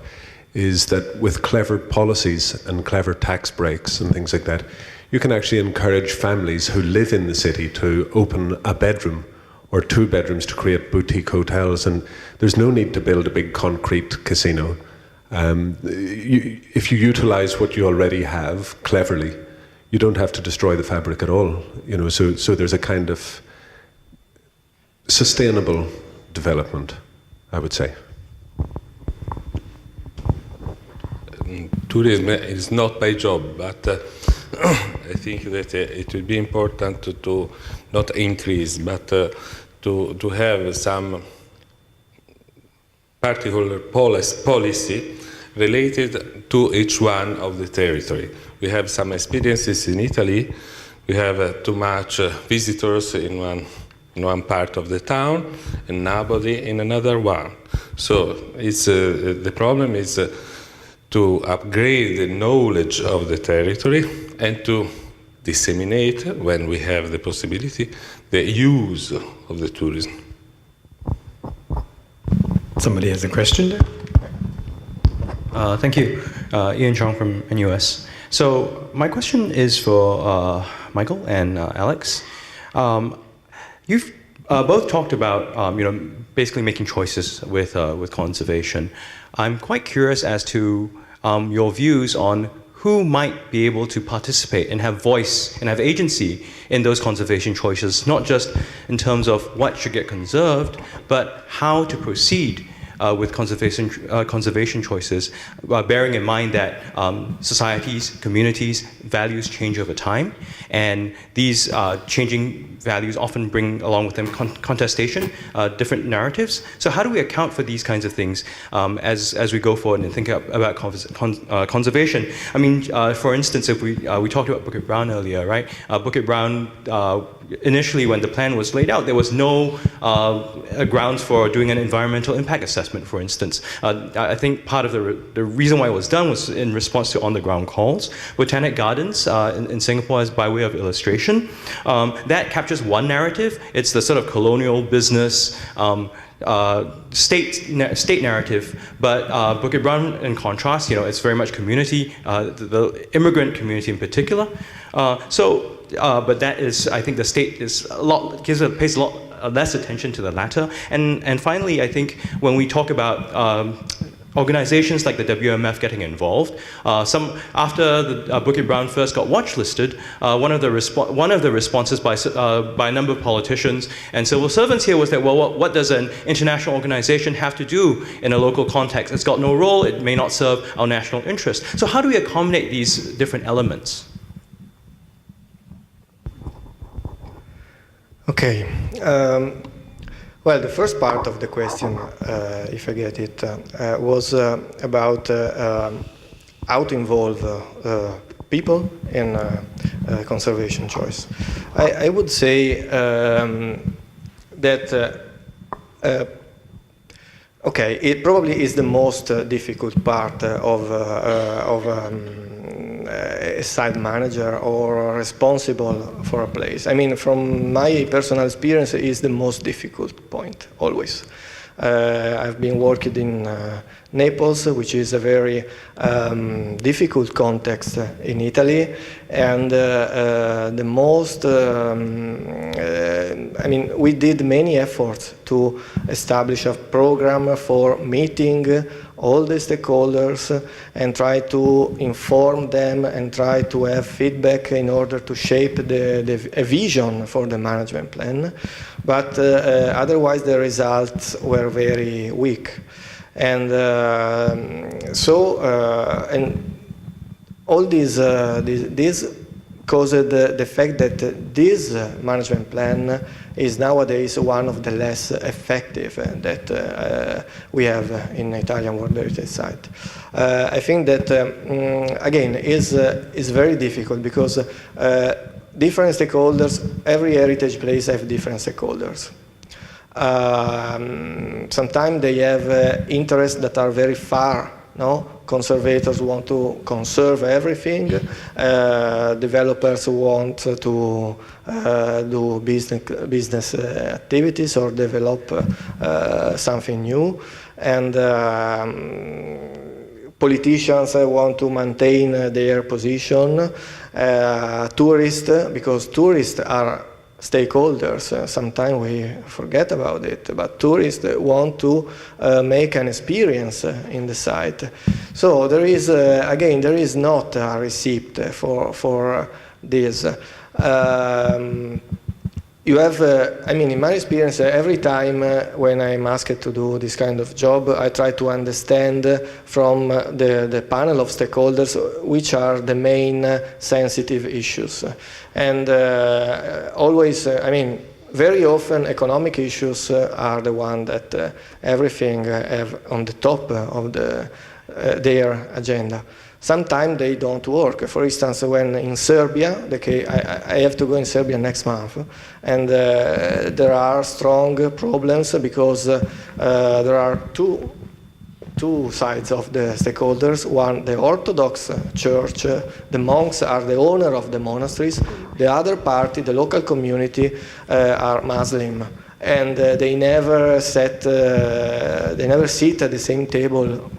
[SPEAKER 3] is that with clever policies and clever tax breaks and things like that, you can actually encourage families who live in the city to open a bedroom or 2 bedrooms to create boutique hotels, and there's no need to build a big concrete casino. If you utilize what you already have cleverly, you don't have to destroy the fabric at all. So there's a kind of sustainable development, I would say.
[SPEAKER 4] Tourism is not my job, but I think that it will be important to not increase, but to have some particular policy related to each one of the territory. We have some experiences in Italy. We have too much visitors in one part of the town and nobody in another one. So it's the problem is to upgrade the knowledge of the territory and to disseminate, when we have the possibility, the use of the tourism.
[SPEAKER 2] Somebody has a question there?
[SPEAKER 7] Thank you. Ian Chong from NUS. So my question is for Michael and Alex. You've both talked about basically making choices with conservation. I'm quite curious as to your views on who might be able to participate and have voice and have agency in those conservation choices, not just in terms of what should get conserved, but how to proceed with conservation choices, bearing in mind that societies, communities, values change over time, and these changing values often bring along with them contestation, different narratives. So how do we account for these kinds of things as we go forward and think about conservation? I mean, for instance, if we talked about Bukit Brown earlier, right? Bukit Brown, initially when the plan was laid out, there was no grounds for doing an environmental impact assessment, for instance. I think part of the reason why it was done was in response to on-the-ground calls. Botanic Gardens in Singapore, as by way of illustration, that captures one narrative. It's the sort of colonial business state narrative, but Bukit Brown, in contrast, it's very much community, the immigrant community in particular. But that is, I think, the state is pays a lot less attention to the latter. And finally, I think when we talk about organizations like the WMF getting involved, after the Bukit Brown first got watch listed, one of the responses by a number of politicians and civil servants here was that, well, what does an international organization have to do in a local context? It's got no role. It may not serve our national interest. So how do we accommodate these different elements?
[SPEAKER 5] Okay. Well, the first part of the question, if I get it, was about how to involve people in conservation choice. I would say that okay, it probably is the most difficult part of a site manager or responsible for a place. I mean, from my personal experience, it is the most difficult point, always. I've been working in Naples, which is a very difficult context in Italy, and the most, I mean, we did many efforts to establish a program for meeting all the stakeholders and try to inform them and try to have feedback in order to shape a vision for the management plan. But otherwise the results were very weak. And and all this caused the fact that this management plan is nowadays one of the less effective that we have in Italian World Heritage Site. I think that, again, is very difficult because different stakeholders, every heritage place have different stakeholders. Sometimes they have interests that are very far. No, conservators want to conserve everything. Developers want to do business activities or develop something new, and politicians want to maintain their position. Tourists, because tourists are stakeholders, sometimes we forget about it, but tourists want to make an experience in the site. So there is, again, there is not a receipt for this. You have, I mean, in my experience, every time when I'm asked to do this kind of job, I try to understand from the panel of stakeholders which are the main sensitive issues. And always, I mean, very often economic issues are the one that everything have on the top of their agenda. Sometimes they don't work. For instance, when in Serbia, I have to go in Serbia next month, and there are strong problems because there are two sides of the stakeholders. One, the Orthodox Church, the monks are the owner of the monasteries. The other party, the local community, are Muslim, and they never sit at the same table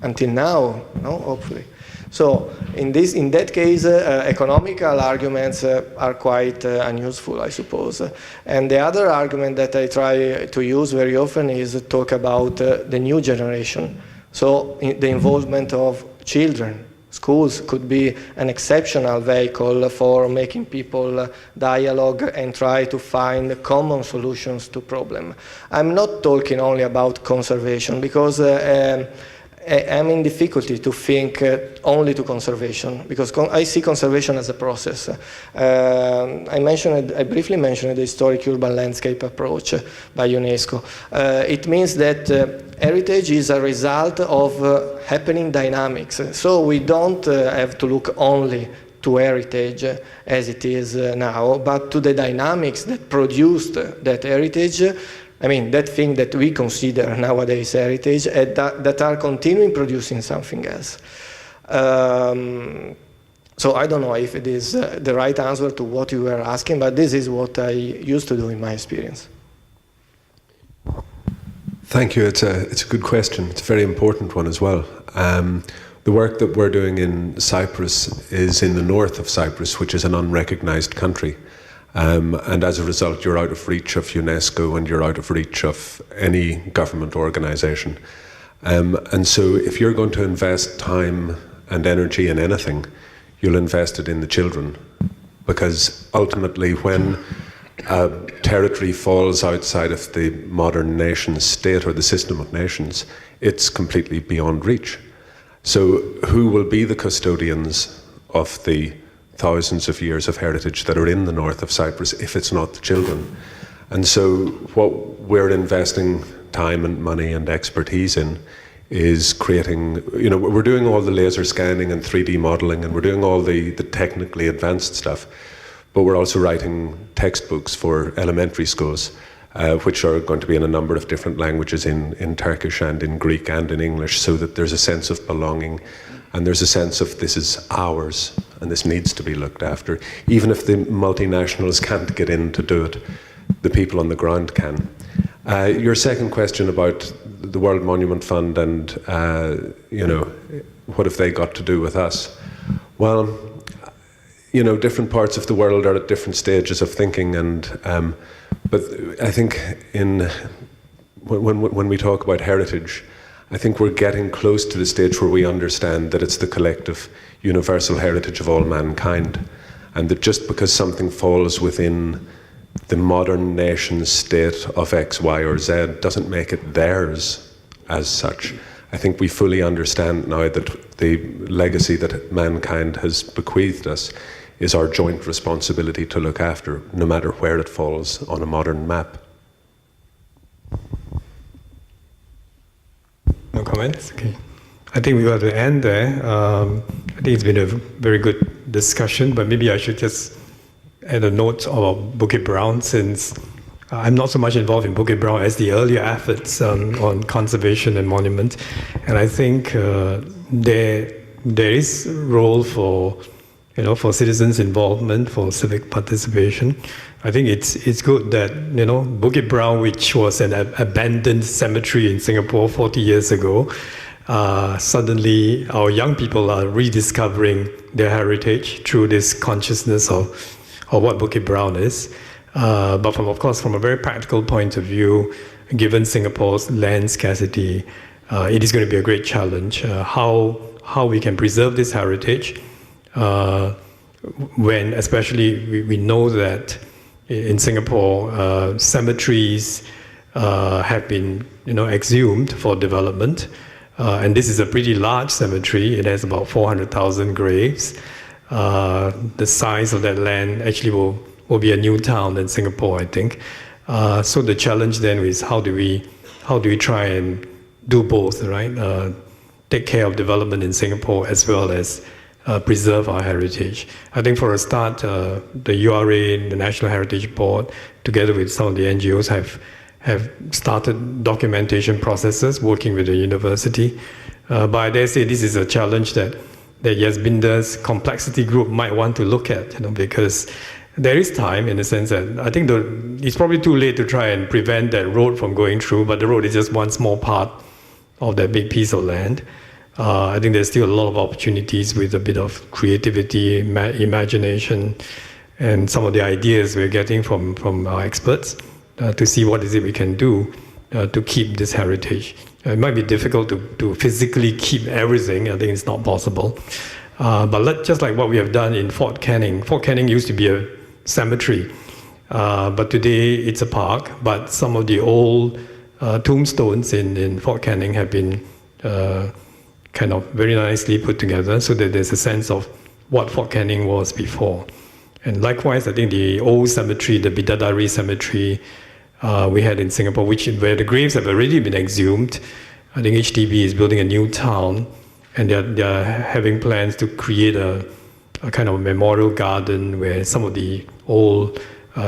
[SPEAKER 5] until now. No, hopefully. So in that case, economical arguments are quite unuseful, I suppose. And the other argument that I try to use very often is talk about the new generation. So the involvement of children. Schools could be an exceptional vehicle for making people dialogue and try to find common solutions to problems. I'm not talking only about conservation because I'm in difficulty to think only to conservation, because I see conservation as a process. I briefly mentioned the historic urban landscape approach by UNESCO. It means that heritage is a result of happening dynamics. So we don't have to look only to heritage as it is now, but to the dynamics that produced that heritage. I mean, that thing that we consider nowadays heritage, that are continuing producing something else. So I don't know if it is the right answer to what you were asking, but this is what I used to do in my experience.
[SPEAKER 3] Thank you. It's a good question. It's a very important one as well. The work that we're doing in Cyprus is in the north of Cyprus, which is an unrecognized country. And as a result, you're out of reach of UNESCO and you're out of reach of any government organization. And so if you're going to invest time and energy in anything, you'll invest it in the children. Because ultimately, when a territory falls outside of the modern nation state or the system of nations, it's completely beyond reach. So who will be the custodians of the thousands of years of heritage that are in the north of Cyprus, if it's not the children. And so what we're investing time and money and expertise in is creating, we're doing all the laser scanning and 3D modeling, and we're doing all the technically advanced stuff, but we're also writing textbooks for elementary schools, which are going to be in a number of different languages, in Turkish and in Greek and in English, so that there's a sense of belonging and there's a sense of this is ours and this needs to be looked after. Even if the multinationals can't get in to do it, the people on the ground can. Your second question about the World Monument Fund and, what have they got to do with us? Well, different parts of the world are at different stages of thinking, and but I think when we talk about heritage, I think we're getting close to the stage where we understand that it's the collective, universal heritage of all mankind, and that just because something falls within the modern nation state of X, Y, or Z doesn't make it theirs as such. I think we fully understand now that the legacy that mankind has bequeathed us is our joint responsibility to look after, no matter where it falls on a modern map.
[SPEAKER 2] No comments? Okay. I think we got to end there. I think it's been a very good discussion, but maybe I should just add a note about Bukit Brown, since I'm not so much involved in Bukit Brown as the earlier efforts on conservation and monument. And I think there is a role for citizens' involvement, for civic participation. I think it's good that, Bukit Brown, which was an abandoned cemetery in Singapore 40 years ago, suddenly our young people are rediscovering their heritage through this consciousness of what Bukit Brown is. But from a very practical point of view, given Singapore's land scarcity, it is going to be a great challenge. How we can preserve this heritage, when especially we know that in Singapore, cemeteries have been exhumed for development, and this is a pretty large cemetery. It has about 400,000 graves. The size of that land actually will be a new town in Singapore, I think. So the challenge then is how do we try and do both, right? Take care of development in Singapore as well as preserve our heritage. I think for a start, the URA, the National Heritage Board, together with some of the NGOs, have started documentation processes working with the university. But I dare say this is a challenge that Yasbinder's complexity group might want to look at, because there is time, in the sense that I think it's probably too late to try and prevent that road from going through, but the road is just one small part of that big piece of land. I think there's still a lot of opportunities with a bit of creativity, imagination, and some of the ideas we're getting from our experts to see what is it we can do to keep this heritage. It might be difficult to physically keep everything. I think it's not possible. But just like what we have done in Fort Canning. Fort Canning used to be a cemetery, but today it's a park. But some of the old tombstones in Fort Canning have been kind of very nicely put together, so that there's a sense of what Fort Canning was before. And likewise, I think the old cemetery, the Bidadari Cemetery we had in Singapore, where the graves have already been exhumed. I think HDB is building a new town, and they're having plans to create a kind of memorial garden where some of the old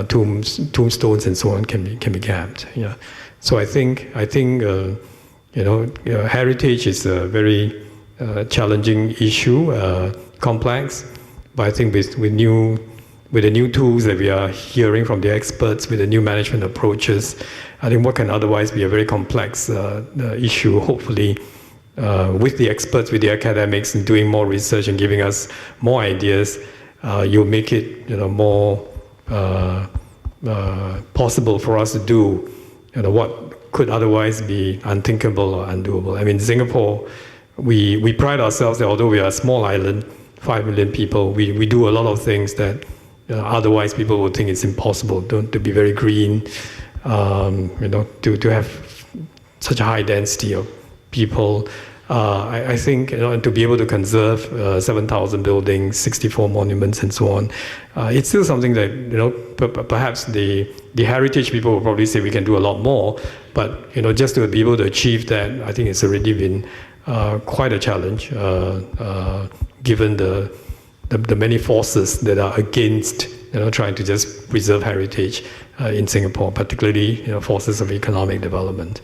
[SPEAKER 2] tombstones and so on can be kept. Yeah. So I think heritage is a very challenging issue, complex. But I think with the new tools that we are hearing from the experts, with the new management approaches, I think what can otherwise be a very complex issue, hopefully, with the experts, with the academics, and doing more research and giving us more ideas, you'll make it more possible for us to do what could otherwise be unthinkable or undoable. I mean, Singapore, we pride ourselves that although we are a small island, 5 million people, we do a lot of things that otherwise people would think it's impossible. To be very green, to have such a high density of people, I think, and to be able to conserve 7,000 buildings, 64 monuments, and so on, it's still something that, perhaps the heritage people will probably say we can do a lot more, but, just to be able to achieve that, I think it's already been quite a challenge, given the many forces that are against, trying to just preserve heritage in Singapore, particularly, forces of economic development.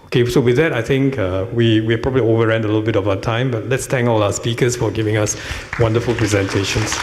[SPEAKER 2] Okay, so with that, I think we probably overran a little bit of our time, but let's thank all our speakers for giving us wonderful presentations.